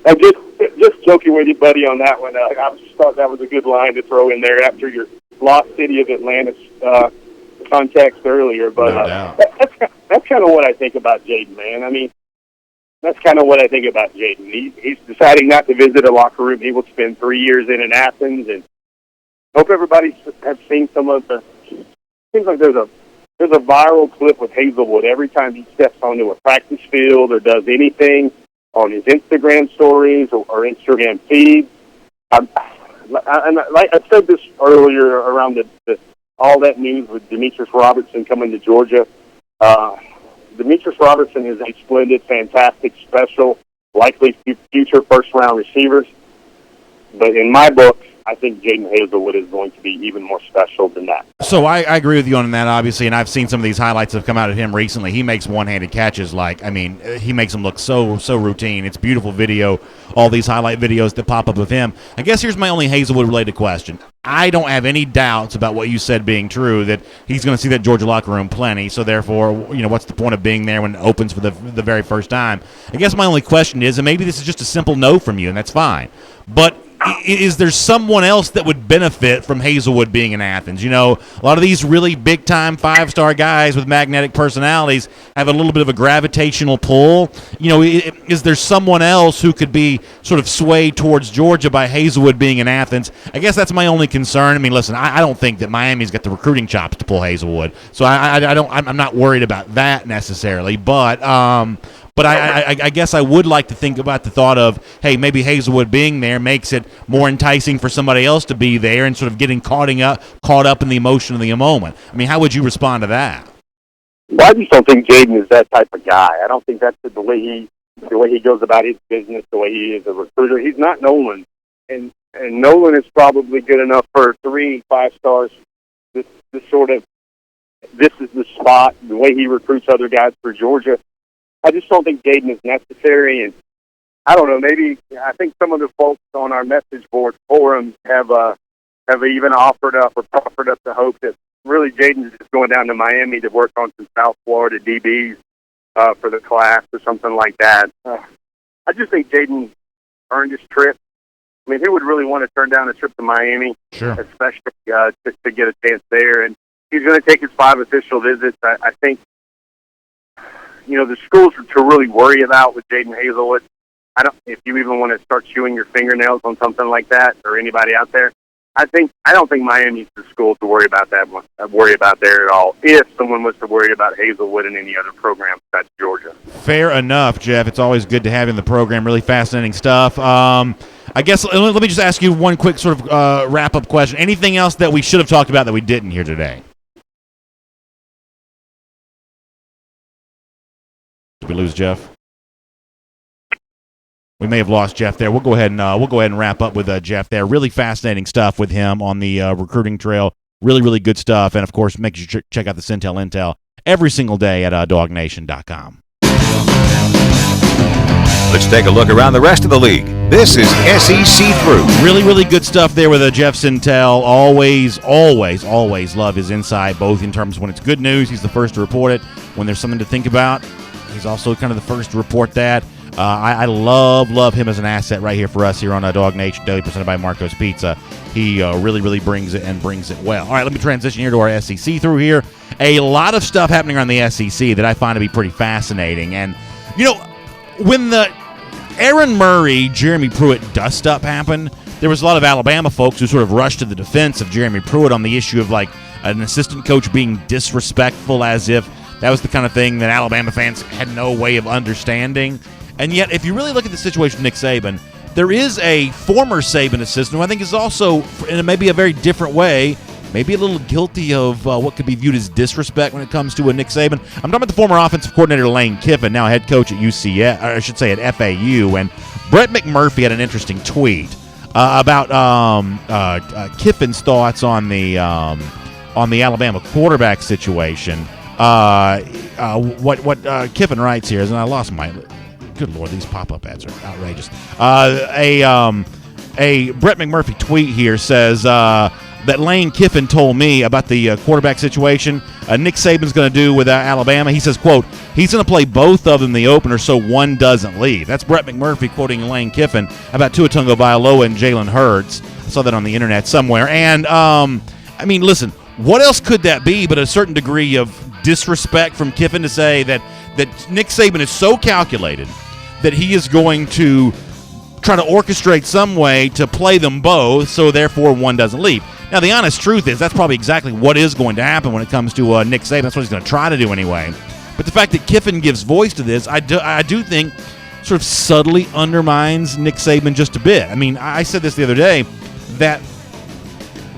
I'm just joking with you, buddy, on that one. I just thought that was a good line to throw in there after your lost city of Atlantis context earlier. But that's kind of what I think about Jaden, man. I mean, that's kind of what I think about Jaden. He's deciding not to visit a locker room he will spend 3 years in Athens, and hope everybody has seen some of the. Seems like there's a there's a viral clip with Hazelwood every time he steps onto a practice field or does anything on his Instagram stories or Instagram feeds. And like I said this earlier around all that news with Demetrius Robertson coming to Georgia. Demetrius Robertson is a splendid, fantastic, special, likely future first-round receivers. But in my book, I think Jaden Hazelwood is going to be even more special than that. So I agree with you on that, obviously, and I've seen some of these highlights that have come out of him recently. He makes one-handed catches he makes them look so routine. It's beautiful video, all these highlight videos that pop up of him. I guess here's my only Hazelwood-related question. I don't have any doubts about what you said being true, that he's going to see that Georgia locker room plenty, so therefore, what's the point of being there when it opens for the very first time? I guess my only question is, and maybe this is just a simple no from you, and that's fine, but is there someone else that would benefit from Hazelwood being in Athens? A lot of these really big-time five-star guys with magnetic personalities have a little bit of a gravitational pull. Is there someone else who could be sort of swayed towards Georgia by Hazelwood being in Athens? I guess that's my only concern. I mean, listen, I don't think that Miami's got the recruiting chops to pull Hazelwood, so I'm not worried about that necessarily, but I guess I would like to think about the thought of, hey, maybe Hazelwood being there makes it more enticing for somebody else to be there and sort of getting caught up in the emotion of the moment. I mean, how would you respond to that? Well, I just don't think Jaden is that type of guy. I don't think that's the way he goes about his business, the way he is a recruiter. He's not Nolan, and Nolan is probably good enough for 3-5 stars. This is the spot. The way he recruits other guys for Georgia. I just don't think Jaden is necessary, and I don't know. Maybe I think some of the folks on our message board forums have even offered up the hope that really Jaden's just going down to Miami to work on some South Florida DBs for the class or something like that. I just think Jaden earned his trip. I mean, who would really want to turn down a trip to Miami, sure, especially to get a chance there? And he's going to take his 5 official visits. I think. The schools to really worry about with Jaden Hazelwood. If you even want to start chewing your fingernails on something like that, or anybody out there, I don't think Miami's the school to worry about there at all. If someone was to worry about Hazelwood and any other program besides Georgia. Fair enough, Jeff. It's always good to have you in the program. Really fascinating stuff. I guess let me just ask you one quick sort of wrap-up question. Anything else that we should have talked about that we didn't here today? Did we lose Jeff? We may have lost Jeff there. We'll go ahead and wrap up with Jeff there. Really fascinating stuff with him on the recruiting trail. Really, really good stuff. And of course, make sure you check out the Sentell Intel every single day at DawgNation.com. Let's take a look around the rest of the league. This is SEC Through. Really, really good stuff there with Jeff Sentell. Always love his insight, both in terms of when it's good news, he's the first to report it. When there's something to think about, he's also kind of the first to report that. I love him as an asset right here for us here on DawgNation Daily, presented by Marco's Pizza. He really brings it and brings it well. All right, let me transition here to our SEC Through here. A lot of stuff happening around the SEC that I find to be pretty fascinating. And, when the Aaron Murray, Jeremy Pruitt dust-up happened, there was a lot of Alabama folks who sort of rushed to the defense of Jeremy Pruitt on the issue of, like, an assistant coach being disrespectful, as if that was the kind of thing that Alabama fans had no way of understanding. And yet, if you really look at the situation with Nick Saban, there is a former Saban assistant who I think is also, in maybe a very different way, maybe a little guilty of what could be viewed as disrespect when it comes to Nick Saban. I'm talking about the former offensive coordinator Lane Kiffin, now head coach at UCF, or I should say at FAU. And Brett McMurphy had an interesting tweet about Kiffin's thoughts on the Alabama quarterback situation. What Kiffin writes here is, and I lost my. Good Lord, these pop-up ads are outrageous. A Brett McMurphy tweet here says that Lane Kiffin told me about the quarterback situation Nick Saban's going to do with Alabama. He says, quote, he's going to play both of them in the opener so one doesn't leave. That's Brett McMurphy quoting Lane Kiffin about Tua Tagovailoa and Jalen Hurts. I saw that on the internet somewhere. And, I mean, listen, what else could that be but a certain degree of disrespect from Kiffin to say that Nick Saban is so calculated that he is going to try to orchestrate some way to play them both, so therefore one doesn't leave. Now, the honest truth is that's probably exactly what is going to happen when it comes to Nick Saban. That's what he's going to try to do anyway. But the fact that Kiffin gives voice to this, I do think sort of subtly undermines Nick Saban just a bit. I mean, I said this the other day, that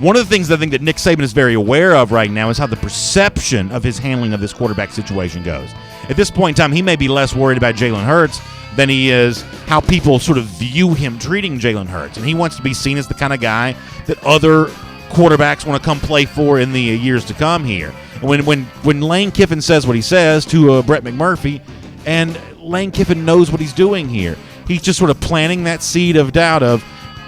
one of the things I think that Nick Saban is very aware of right now is how the perception of his handling of this quarterback situation goes. At this point in time, he may be less worried about Jalen Hurts than he is how people sort of view him treating Jalen Hurts. And he wants to be seen as the kind of guy that other quarterbacks want to come play for in the years to come here. And when Lane Kiffin says what he says to Brett McMurphy, and Lane Kiffin knows what he's doing here, he's just sort of planting that seed of doubt of,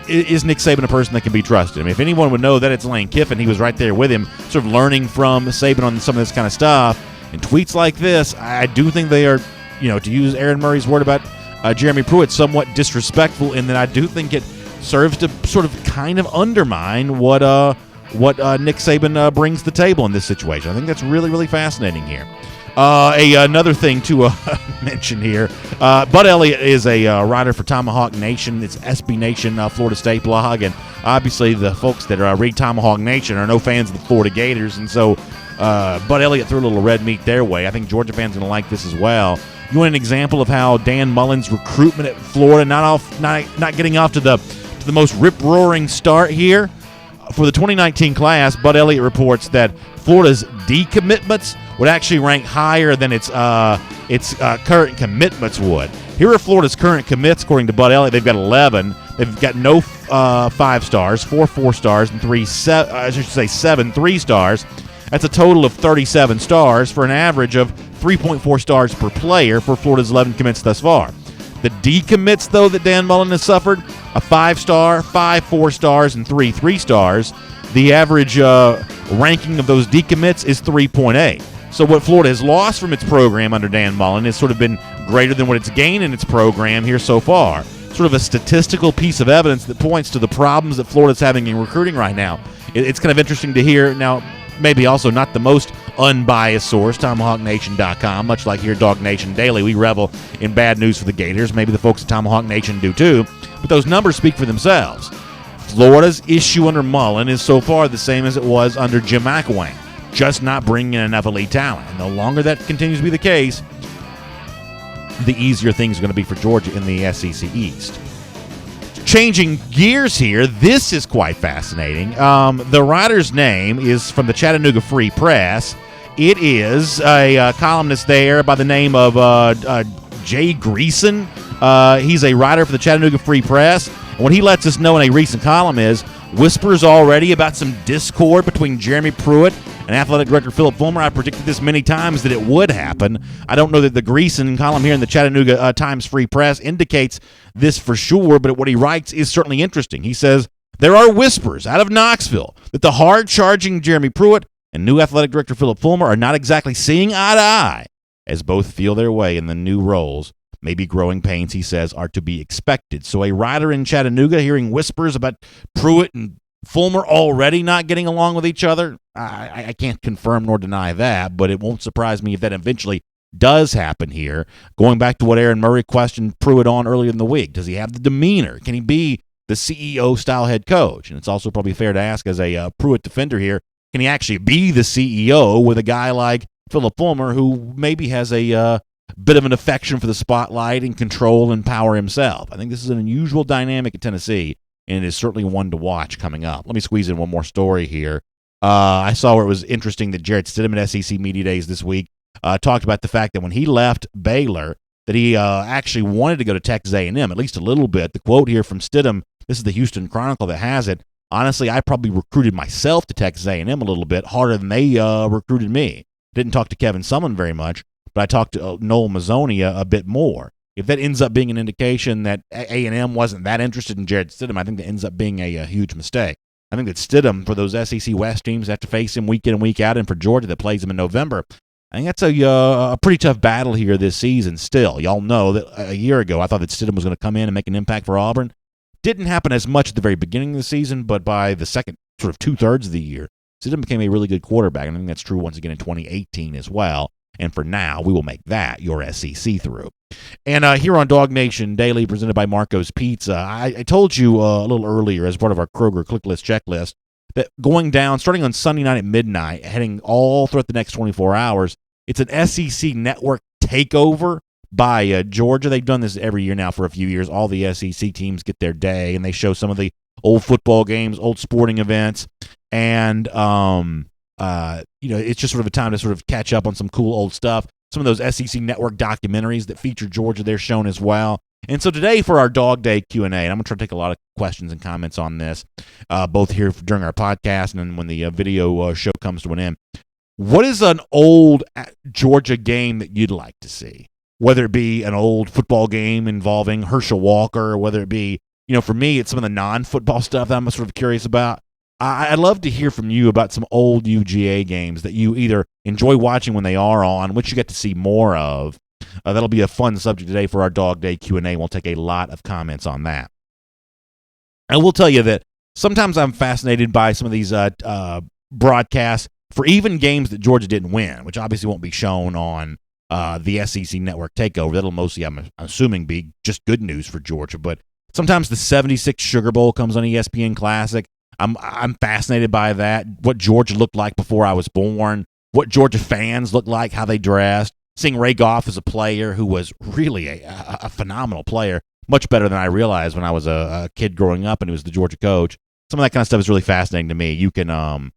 is Nick Saban a person that can be trusted? I mean, if anyone would know that, it's Lane Kiffin. He was right there with him, sort of learning from Saban on some of this kind of stuff. And tweets like this, I do think they are, to use Aaron Murray's word about Jeremy Pruitt, somewhat disrespectful, in that I do think it serves to sort of kind of undermine what Nick Saban brings to the table in this situation. I think that's really, really fascinating here. Another thing to mention here, Bud Elliott is a writer for Tomahawk Nation. It's SB Nation Florida State blog, and obviously the folks that read Tomahawk Nation are no fans of the Florida Gators, and so Bud Elliott threw a little red meat their way. I think Georgia fans are going to like this as well. You want an example of how Dan Mullen's recruitment at Florida not getting off to the most rip-roaring start here? For the 2019 class, Bud Elliott reports that Florida's decommitments would actually rank higher than its current commitments would. Here are Florida's current commits, according to Bud Elliott. They've got 11. They've got no 5 stars, 4 4 stars, and 7 3 stars. That's a total of 37 stars for an average of 3.4 stars per player for Florida's 11 commits thus far. The decommits, though, that Dan Mullen has suffered, a 5-star, 5 4 stars, and 3 3 stars. The average ranking of those decommits is 3.8. So what Florida has lost from its program under Dan Mullen has sort of been greater than what it's gained in its program here so far. Sort of a statistical piece of evidence that points to the problems that Florida's having in recruiting right now. It's kind of interesting to hear. Now, maybe also not the most unbiased source, TomahawkNation.com, much like here DawgNation Daily. We revel in bad news for the Gators. Maybe the folks at Tomahawk Nation do too. But those numbers speak for themselves. Florida's issue under Mullen is so far the same as it was under Jim McElwain, just not bringing in enough elite talent. And the longer that continues to be the case, the easier things are going to be for Georgia in the SEC East. Changing gears here, this is quite fascinating. The writer's name is from the Chattanooga Free Press. It is a columnist there by the name of Jay Greason. He's a writer for the Chattanooga Free Press. And what he lets us know in a recent column is whispers already about some discord between Jeremy Pruitt and athletic director Philip Fulmer. I predicted this many times that it would happen. I don't know that the Greason column here in the Chattanooga Times Free Press indicates this for sure, but what he writes is certainly interesting. He says, there are whispers out of Knoxville that the hard-charging Jeremy Pruitt and new athletic director Philip Fulmer are not exactly seeing eye to eye, as both feel their way in the new roles. Maybe growing pains, he says, are to be expected. So a writer in Chattanooga hearing whispers about Pruitt and Fulmer already not getting along with each other, I can't confirm nor deny that, but it won't surprise me if that eventually does happen here. Going back to what Aaron Murray questioned Pruitt on earlier in the week, does he have the demeanor? Can he be the CEO-style head coach? And it's also probably fair to ask as a Pruitt defender here, can he actually be the CEO with a guy like Philip Fulmer who maybe has a bit of an affection for the spotlight and control and power himself? I think this is an unusual dynamic in Tennessee, and it is certainly one to watch coming up. Let me squeeze in one more story here. I saw where it was interesting that Jarrett Stidham at SEC Media Days this week talked about the fact that when he left Baylor, that he actually wanted to go to Texas A&M, at least a little bit. The quote here from Stidham, this is the Houston Chronicle that has it, honestly, I probably recruited myself to Texas A&M a little bit harder than they recruited me. Didn't talk to Kevin Sumlin very much, but I talked to Noel Mazzoni a bit more. If that ends up being an indication that A&M wasn't that interested in Jarrett Stidham, I think that ends up being a huge mistake. I think that Stidham, for those SEC West teams that have to face him week in and week out, and for Georgia that plays him in November, I think that's a pretty tough battle here this season still. Y'all know that a year ago I thought that Stidham was going to come in and make an impact for Auburn. Didn't happen as much at the very beginning of the season, but by the second sort of two-thirds of the year, Stidham became a really good quarterback, and I think that's true once again in 2018 as well. And for now, we will make that your SEC through. And here on DawgNation Daily, presented by Marco's Pizza, I told you a little earlier as part of our Kroger ClickList checklist that going down, starting on Sunday night at midnight, heading all throughout the next 24 hours, it's an SEC network takeover by Georgia. They've done this every year now for a few years. All the SEC teams get their day, and they show some of the old football games, old sporting events, and it's just sort of a time to sort of catch up on some cool old stuff. Some of those SEC network documentaries that feature Georgia, they're shown as well. And so today for our Dog Day Q&A, and I'm going to try to take a lot of questions and comments on this, both here during our podcast and then when the video show comes to an end. What is an old Georgia game that you'd like to see? Whether it be an old football game involving Herschel Walker, or whether it be, for me, it's some of the non-football stuff that I'm sort of curious about. I'd love to hear from you about some old UGA games that you either enjoy watching when they are on, which you get to see more of. That'll be a fun subject today for our Dog Day Q&A. We'll take a lot of comments on that. I will tell you that sometimes I'm fascinated by some of these broadcasts for even games that Georgia didn't win, which obviously won't be shown on the SEC Network takeover. That'll mostly, I'm assuming, be just good news for Georgia. But sometimes the 76 Sugar Bowl comes on ESPN Classic. I'm fascinated by that, what Georgia looked like before I was born, what Georgia fans looked like, how they dressed. Seeing Ray Goff as a player who was really a phenomenal player, much better than I realized when I was a kid growing up and he was the Georgia coach. Some of that kind of stuff is really fascinating to me. You can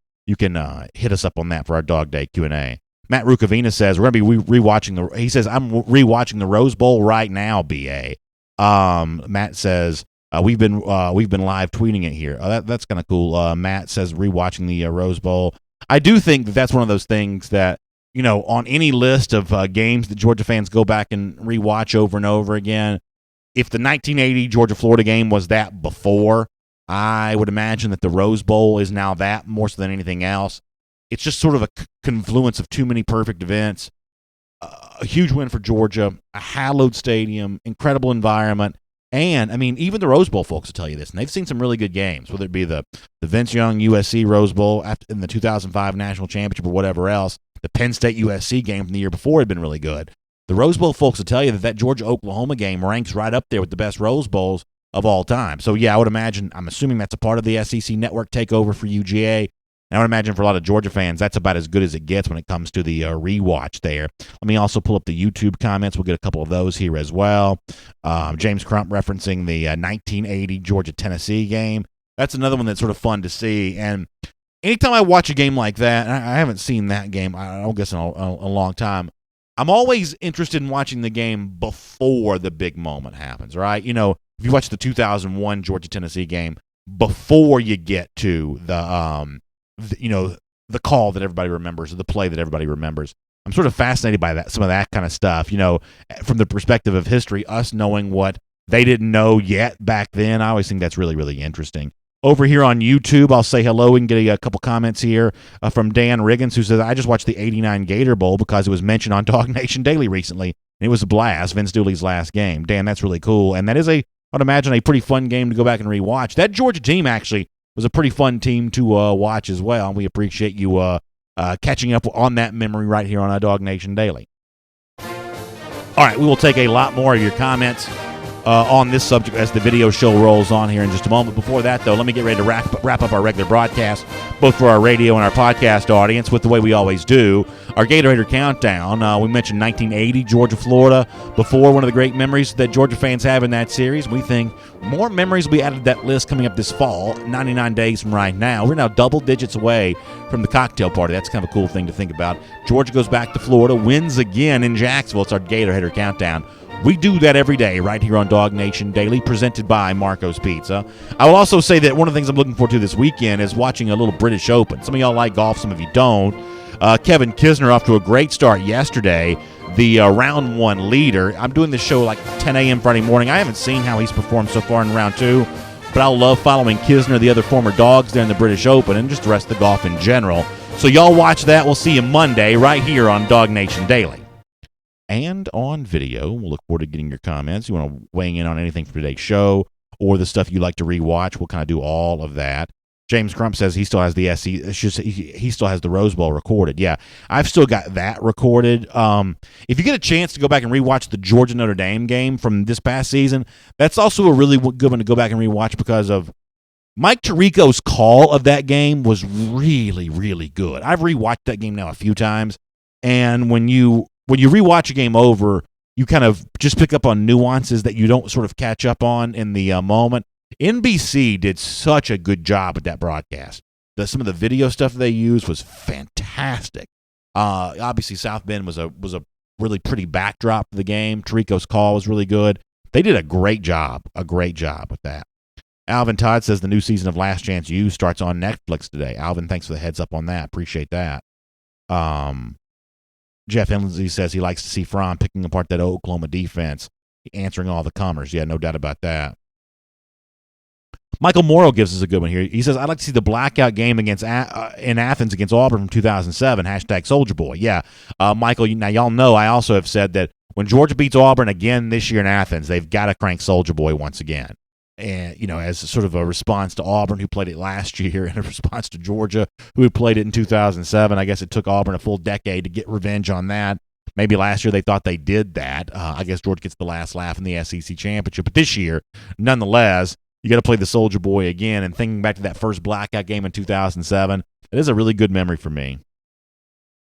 hit us up on that for our Dog Day Q&A. Matt Rukavina says we're going to be rewatching he says I'm rewatching the Rose Bowl right now. BA. Matt says we've been live tweeting it here. That's kind of cool. Matt says rewatching the Rose Bowl. I do think that's one of those things that, on any list of games that Georgia fans go back and rewatch over and over again, if the 1980 Georgia-Florida game was that before, I would imagine that the Rose Bowl is now that more so than anything else. It's just sort of a confluence of too many perfect events. A huge win for Georgia, a hallowed stadium, incredible environment, and, even the Rose Bowl folks will tell you this, and they've seen some really good games, whether it be the Vince Young USC Rose Bowl in the 2005 National Championship or whatever else. The Penn State USC game from the year before had been really good. The Rose Bowl folks will tell you that Georgia-Oklahoma game ranks right up there with the best Rose Bowls of all time. So, yeah, I'm assuming that's a part of the SEC Network takeover for UGA. And I would imagine for a lot of Georgia fans, that's about as good as it gets when it comes to the rewatch there. Let me also pull up the YouTube comments. We'll get a couple of those here as well. James Crump referencing the 1980 Georgia-Tennessee game. That's another one that's sort of fun to see. And anytime I watch a game like that, and I haven't seen that game, I don't guess in a long time, I'm always interested in watching the game before the big moment happens, right? If you watch the 2001 Georgia-Tennessee game, before you get to the call that everybody remembers, or the play that everybody remembers. I'm sort of fascinated by that, some of that kind of stuff, from the perspective of history, us knowing what they didn't know yet back then. I always think that's really, really interesting. Over here on YouTube, I'll say hello and get a couple comments here from Dan Riggins, who says, I just watched the 89 Gator Bowl because it was mentioned on DawgNation Daily recently, and it was a blast, Vince Dooley's last game. Dan, that's really cool, and that is I'd imagine, a pretty fun game to go back and rewatch. That Georgia team actually was a pretty fun team to watch as well, and we appreciate you catching up on that memory right here on DawgNation Daily. All right, we will take a lot more of your comments on this subject as the video show rolls on here in just a moment. Before that, though, let me get ready to wrap up our regular broadcast, both for our radio and our podcast audience, with the way we always do. Our Gatorade Countdown, we mentioned 1980, Georgia-Florida, before, one of the great memories that Georgia fans have in that series. We think more memories will be added to that list coming up this fall, 99 days from right now. We're now double digits away from the cocktail party. That's kind of a cool thing to think about. Georgia goes back to Florida, wins again in Jacksonville. It's our Gatorade Countdown. We do that every day right here on DawgNation Daily, presented by Marco's Pizza. I will also say that one of the things I'm looking forward to this weekend is watching a little British Open. Some of y'all like golf, some of you don't. Kevin Kisner off to a great start yesterday, the round one leader. I'm doing this show like 10 a.m. Friday morning. I haven't seen how he's performed so far in round two, but I love following Kisner, the other former dogs there in the British Open, and just the rest of the golf in general. So y'all watch that. We'll see you Monday right here on DawgNation Daily. And on video, we'll look forward to getting your comments. You want to weigh in on anything from today's show or the stuff you like to rewatch, we'll kind of do all of that. James Crump says he still has the he still has the Rose Bowl recorded. Yeah, I've still got that recorded. If you get a chance to go back and rewatch the Georgia Notre Dame game from this past season, that's also a really good one to go back and rewatch because of Mike Tirico's call of that game was really, really good. I've rewatched that game now a few times, and when you rewatch a game over, you kind of just pick up on nuances that you don't sort of catch up on in the moment. NBC did such a good job at that broadcast. Some of the video stuff they used was fantastic. Obviously, South Bend was a really pretty backdrop for the game. Tirico's call was really good. They did a great job with that. Alvin Todd says the new season of Last Chance U starts on Netflix today. Alvin, thanks for the heads up on that. Appreciate that. Jeff Hensley says he likes to see Fromm picking apart that Oklahoma defense, answering all the comers. Yeah, no doubt about that. Michael Morrow gives us a good one here. He says, I'd like to see the blackout game against in Athens against Auburn from 2007, #Soldier Boy. Yeah, Michael, now y'all know I also have said that when Georgia beats Auburn again this year in Athens, they've got to crank Soldier Boy once again. And, as sort of a response to Auburn, who played it last year, and a response to Georgia, who had played it in 2007. I guess it took Auburn a full decade to get revenge on that. Maybe last year they thought they did that. I guess Georgia gets the last laugh in the SEC championship. But this year, nonetheless, you got to play the Soldier Boy again. And thinking back to that first blackout game in 2007, it is a really good memory for me.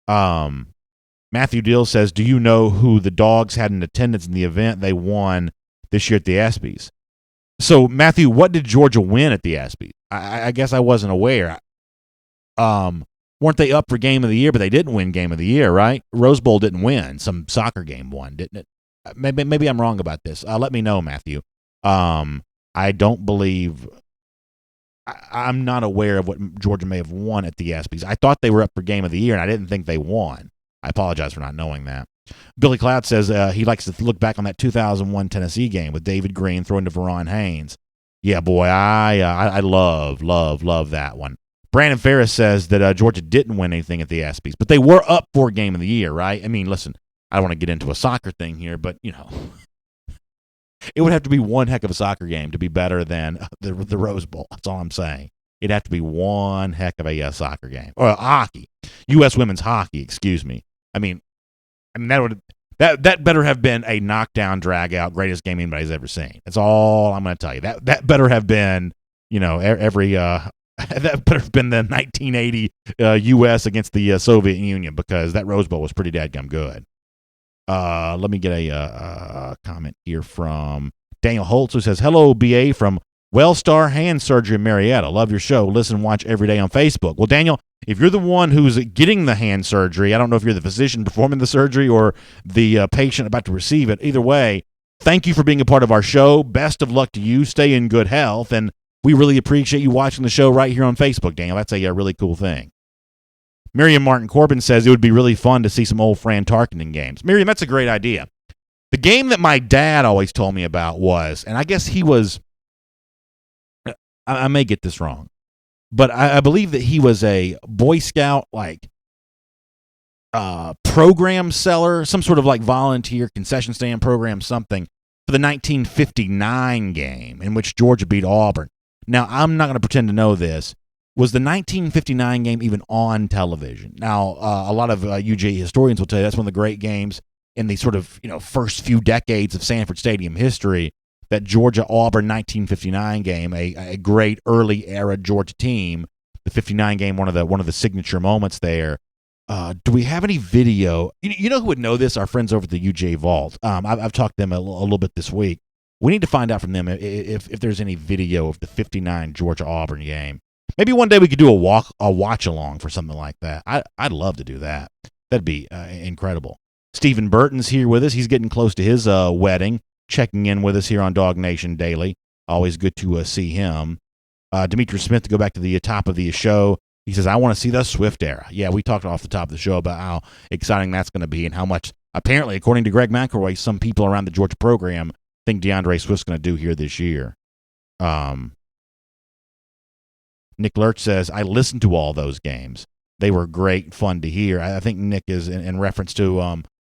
Matthew Dill says, do you know who the Dogs had in attendance in the event they won this year at the ESPYs? So, Matthew, what did Georgia win at the ESPYs? I guess I wasn't aware. Weren't they up for Game of the Year, but they didn't win Game of the Year, right? Rose Bowl didn't win. Some soccer game won, didn't it? Maybe I'm wrong about this. Let me know, Matthew. I don't believe – I'm not aware of what Georgia may have won at the ESPYs. I thought they were up for Game of the Year, and I didn't think they won. I apologize for not knowing that. Billy Cloud says he likes to look back on that 2001 Tennessee game with David Green throwing to Veron Haynes. Yeah, boy, I love that one. Brandon Ferris says that Georgia didn't win anything at the ESPYs, but they were up for Game of the Year, right? I mean, listen, I don't want to get into a soccer thing here, but, it would have to be one heck of a soccer game to be better than the Rose Bowl. That's all I'm saying. It'd have to be one heck of a soccer game. Or hockey. U.S. women's hockey, excuse me. I mean that better have been a knockdown, drag-out, greatest game anybody's ever seen. That's all I'm going to tell you. That better have been, every that better have been the 1980 U.S. against the Soviet Union, because that Rose Bowl was pretty dadgum good. Let me get a comment here from Daniel Holtz, who says, hello, BA from Wellstar Hand Surgery in Marietta. Love your show. Listen and watch every day on Facebook. Well, Daniel, if you're the one who's getting the hand surgery, I don't know if you're the physician performing the surgery or the patient about to receive it. Either way, thank you for being a part of our show. Best of luck to you. Stay in good health. And we really appreciate you watching the show right here on Facebook, Daniel. That's a really cool thing. Miriam Martin Corbin says it would be really fun to see some old Fran Tarkenton games. Miriam, that's a great idea. The game that my dad always told me about was, and I guess he was, I may get this wrong, but I believe that he was a Boy Scout, program seller, some sort of volunteer concession stand program, something, for the 1959 game in which Georgia beat Auburn. Now, I'm not going to pretend to know this. Was the 1959 game even on television? Now, a lot of UGA historians will tell you that's one of the great games in the sort of first few decades of Sanford Stadium history. That Georgia-Auburn 1959 game, a great early era Georgia team. The 59 game, one of the signature moments there. Do we have any video? You know who would know this? Our friends over at the UGA Vault. I've talked to them a little bit this week. We need to find out from them if there's any video of the 59 Georgia-Auburn game. Maybe one day we could do a watch along for something like that. I'd love to do that. That'd be incredible. Stephen Burton's here with us. He's getting close to his wedding. Checking in with us here on DawgNation Daily. Always good to see him. Demetrius Smith, to go back to the top of the show, he says, I want to see the Swift era. Yeah, we talked off the top of the show about how exciting that's going to be and how much, apparently, according to Greg McElroy, some people around the Georgia program think DeAndre Swift's going to do here this year. Nick Lurch says, I listened to all those games. They were great fun to hear. I think Nick is in reference to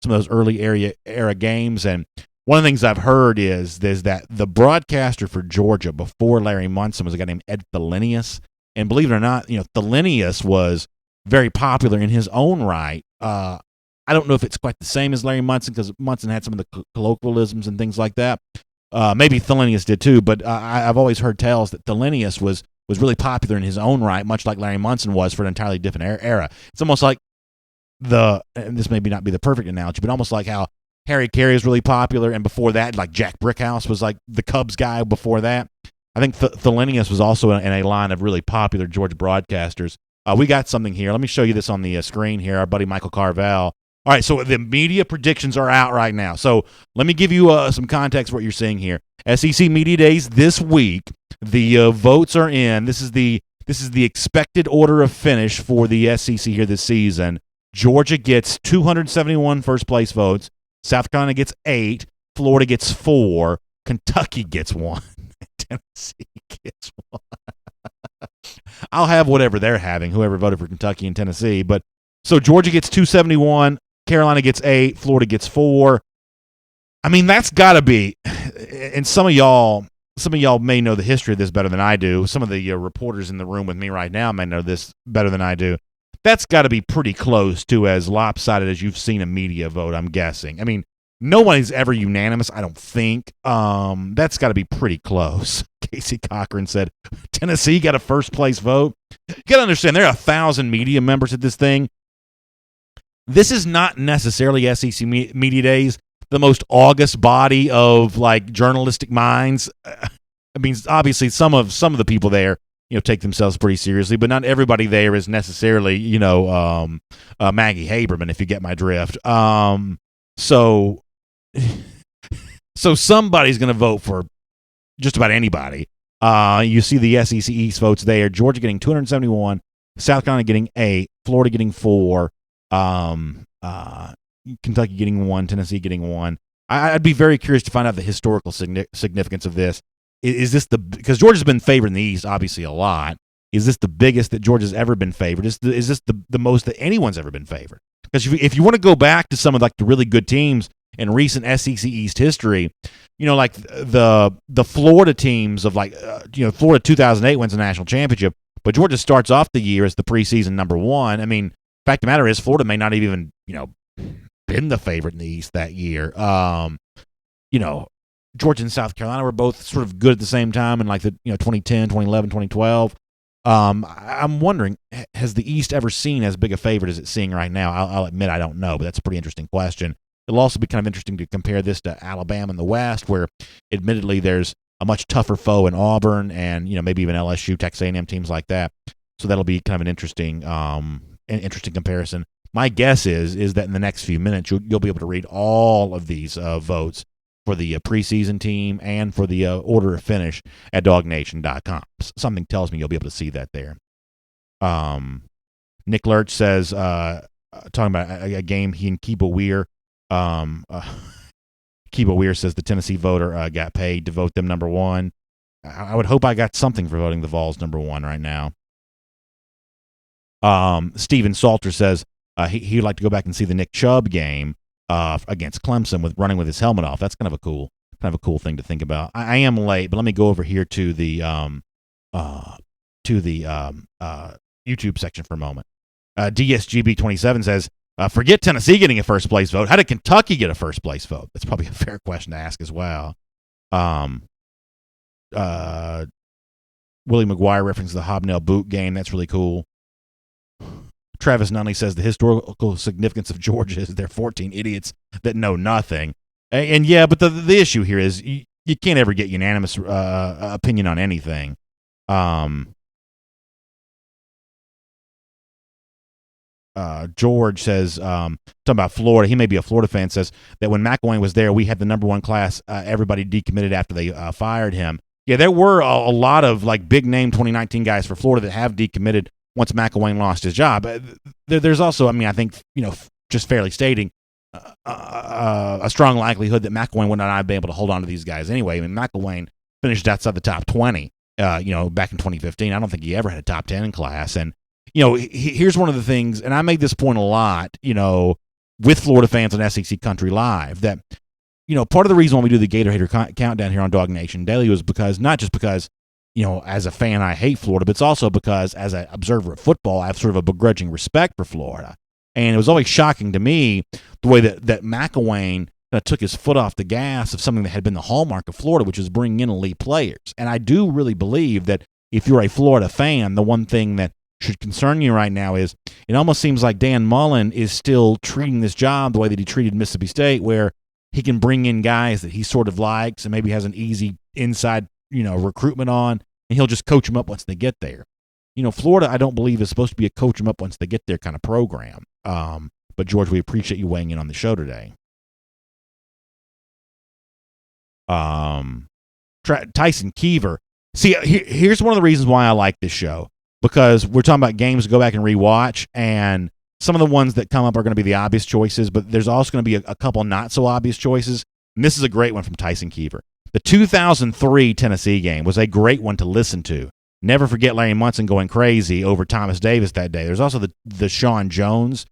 some of those early era games. And one of the things I've heard is that the broadcaster for Georgia before Larry Munson was a guy named Ed Thelenius. And believe it or not, Thelenius was very popular in his own right. I don't know if it's quite the same as Larry Munson, because Munson had some of the colloquialisms and things like that. Maybe Thelenius did too, but I've always heard tales that Thelenius was was really popular in his own right, much like Larry Munson was for an entirely different era. It's almost like and this may not be the perfect analogy, but almost like how Harry Carey is really popular, and before that, like Jack Brickhouse was like the Cubs guy before that. I think Thelenius was also in a line of really popular Georgia broadcasters. We got something here. Let me show you this on the screen here. Our buddy Michael Carvel. All right, so the media predictions are out right now. So let me give you some context for what you're seeing here. SEC Media Days this week. The votes are in. This is the expected order of finish for the SEC here this season. Georgia gets 271 first-place votes. South Carolina gets 8. Florida gets 4. Kentucky gets 1. Tennessee gets 1. I'll have whatever they're having, whoever voted for Kentucky and Tennessee. But so Georgia gets 271. Carolina gets 8. Florida gets 4. I mean, that's got to be – and some of y'all may know the history of this better than I do. Some of the reporters in the room with me right now may know this better than I do. That's got to be pretty close to as lopsided as you've seen a media vote, I'm guessing. I mean, nobody's ever unanimous, I don't think. That's got to be pretty close. Casey Cochran said, Tennessee got a first-place vote. You got to understand, there are 1,000 media members at this thing. This is not necessarily SEC Media Days, the most august body of, like, journalistic minds. I mean, obviously, some of the people there, take themselves pretty seriously, but not everybody there is necessarily, Maggie Haberman, if you get my drift. So somebody's going to vote for just about anybody. You see the SEC East votes there. Georgia getting 271, South Carolina getting 8, Florida getting 4, Kentucky getting 1, Tennessee getting 1. I'd be very curious to find out the historical significance of this. Is this because Georgia's been favored in the East, obviously, a lot. Is this the biggest that Georgia's ever been favored? Is this the most that anyone's ever been favored? Because if you want to go back to some of, like, the really good teams in recent SEC East history, like the Florida teams of, like, Florida 2008 wins the national championship, but Georgia starts off the year as the preseason number 1. I mean, fact of the matter is, Florida may not have even, been the favorite in the East that year. Georgia and South Carolina were both sort of good at the same time in, like, the 2010, 2011, 2012. I'm wondering, has the East ever seen as big a favorite as it's seeing right now? I'll admit I don't know, but that's a pretty interesting question. It'll also be kind of interesting to compare this to Alabama in the West, where admittedly there's a much tougher foe in Auburn and maybe even LSU, Texas A&M, teams like that. So that'll be kind of an interesting comparison. My guess is that in the next few minutes you'll be able to read all of these votes for the preseason team and for the order of finish at DawgNation.com. Something tells me you'll be able to see that there. Nick Lurch says, talking about a game he and Kiba Weir. Kiba Weir says the Tennessee voter got paid to vote them number 1. I would hope I got something for voting the Vols number 1 right now. Steven Salter says he'd like to go back and see the Nick Chubb game against Clemson with running with his helmet off. That's kind of a cool thing to think about. I am late, but let me go over here to the YouTube section for a moment. DSGB27 says, forget Tennessee getting a first place vote. How did Kentucky get a first place vote? That's probably a fair question to ask as well. Willie McGuire referenced the Hobnail boot game. That's really cool. Travis Nunley says the historical significance of Georgia is they're 14 idiots that know nothing. And yeah, but the issue here is you can't ever get unanimous opinion on anything. George says, talking about Florida, he may be a Florida fan, says that when McElwain was there, we had the number 1 class. Everybody decommitted after they fired him. Yeah, there were a lot of, like, big name 2019 guys for Florida that have decommitted once McElwain lost his job. There's also, I think, just fairly stating, a strong likelihood that McElwain would not have been able to hold on to these guys anyway. I mean, McElwain finished outside the top 20, back in 2015. I don't think he ever had a top 10 in class. And, here's one of the things, and I made this point a lot, with Florida fans on SEC Country Live, that, part of the reason why we do the Gator Hater Countdown here on DawgNation Daily was not just because, as a fan, I hate Florida, but it's also because as an observer of football, I have sort of a begrudging respect for Florida. And it was always shocking to me the way that McElwain took his foot off the gas of something that had been the hallmark of Florida, which is bringing in elite players. And I do really believe that if you're a Florida fan, the one thing that should concern you right now is it almost seems like Dan Mullen is still treating this job the way that he treated Mississippi State, where he can bring in guys that he sort of likes and maybe has an easy inside, recruitment on, and he'll just coach them up once they get there. Florida, I don't believe, is supposed to be a coach them up once they get there kind of program. But George, we appreciate you weighing in on the show today. Tyson Keever. See, here's one of the reasons why I like this show, because we're talking about games to go back and rewatch, and some of the ones that come up are going to be the obvious choices, but there's also going to be a couple not so obvious choices. And this is a great one from Tyson Keever. The 2003 Tennessee game was a great one to listen to. Never forget Larry Munson going crazy over Thomas Davis that day. There's also the Sean Jones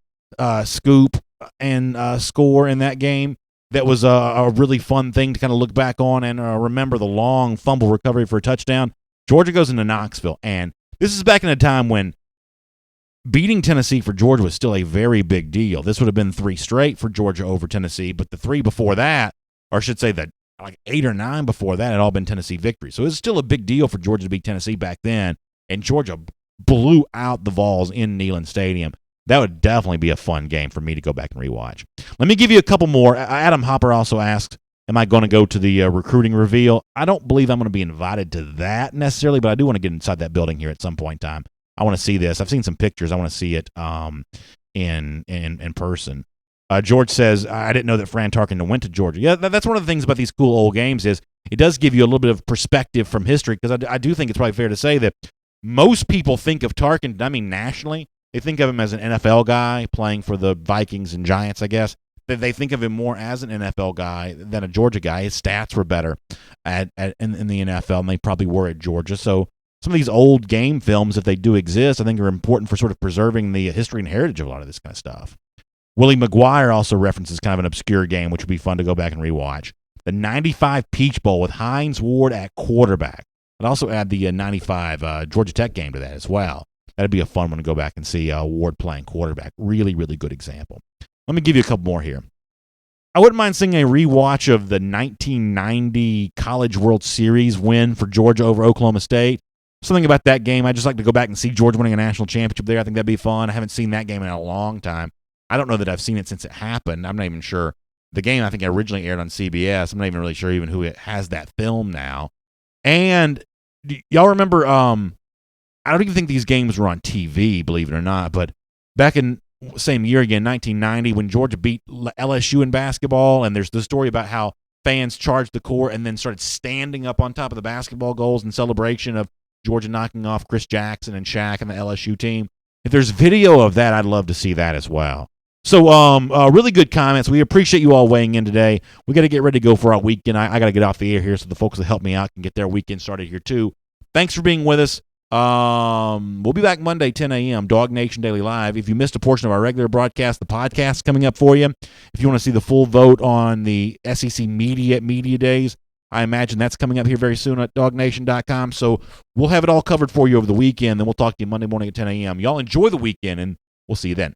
scoop and score in that game. That was a really fun thing to kind of look back on and remember the long fumble recovery for a touchdown. Georgia goes into Knoxville, and this is back in a time when beating Tennessee for Georgia was still a very big deal. This would have been 3 straight for Georgia over Tennessee, but the 3 before that, or I should say that like 8 or 9 before that, had all been Tennessee victories. So it was still a big deal for Georgia to beat Tennessee back then, and Georgia blew out the Vols in Neyland Stadium. That would definitely be a fun game for me to go back and rewatch. Let me give you a couple more. Adam Hopper also asked, am I going to go to the recruiting reveal? I don't believe I'm going to be invited to that necessarily, but I do want to get inside that building here at some point in time. I want to see this. I've seen some pictures. I want to see it in person. George says, I didn't know that Fran Tarkenton went to Georgia. Yeah, that's one of the things about these cool old games is it does give you a little bit of perspective from history, because I do think it's probably fair to say that most people think of Tarkenton, I mean nationally, they think of him as an NFL guy playing for the Vikings and Giants, I guess. They think of him more as an NFL guy than a Georgia guy. His stats were better in the NFL than they probably were at Georgia. So some of these old game films, if they do exist, I think are important for sort of preserving the history and heritage of a lot of this kind of stuff. Willie McGuire also references kind of an obscure game, which would be fun to go back and rewatch. The 95 Peach Bowl with Hines Ward at quarterback. I'd also add the 95 Georgia Tech game to that as well. That'd be a fun one to go back and see Ward playing quarterback. Really, really good example. Let me give you a couple more here. I wouldn't mind seeing a rewatch of the 1990 College World Series win for Georgia over Oklahoma State. Something about that game, I'd just like to go back and see Georgia winning a national championship there. I think that'd be fun. I haven't seen that game in a long time. I don't know that I've seen it since it happened. I'm not even sure. The game, I think, originally aired on CBS. I'm not even really sure even who has that film now. And y'all remember, I don't even think these games were on TV, believe it or not, but back in same year again, 1990, when Georgia beat LSU in basketball, and there's the story about how fans charged the court and then started standing up on top of the basketball goals in celebration of Georgia knocking off Chris Jackson and Shaq and the LSU team. If there's video of that, I'd love to see that as well. So really good comments. We appreciate you all weighing in today. We got to get ready to go for our weekend. I got to get off the air here so the folks that help me out can get their weekend started here too. Thanks for being with us. We'll be back Monday, 10 a.m., DawgNation Daily Live. If you missed a portion of our regular broadcast, the podcast is coming up for you. If you want to see the full vote on the SEC Media Days, I imagine that's coming up here very soon at DawgNation.com. So we'll have it all covered for you over the weekend. Then we'll talk to you Monday morning at 10 a.m. Y'all enjoy the weekend, and we'll see you then.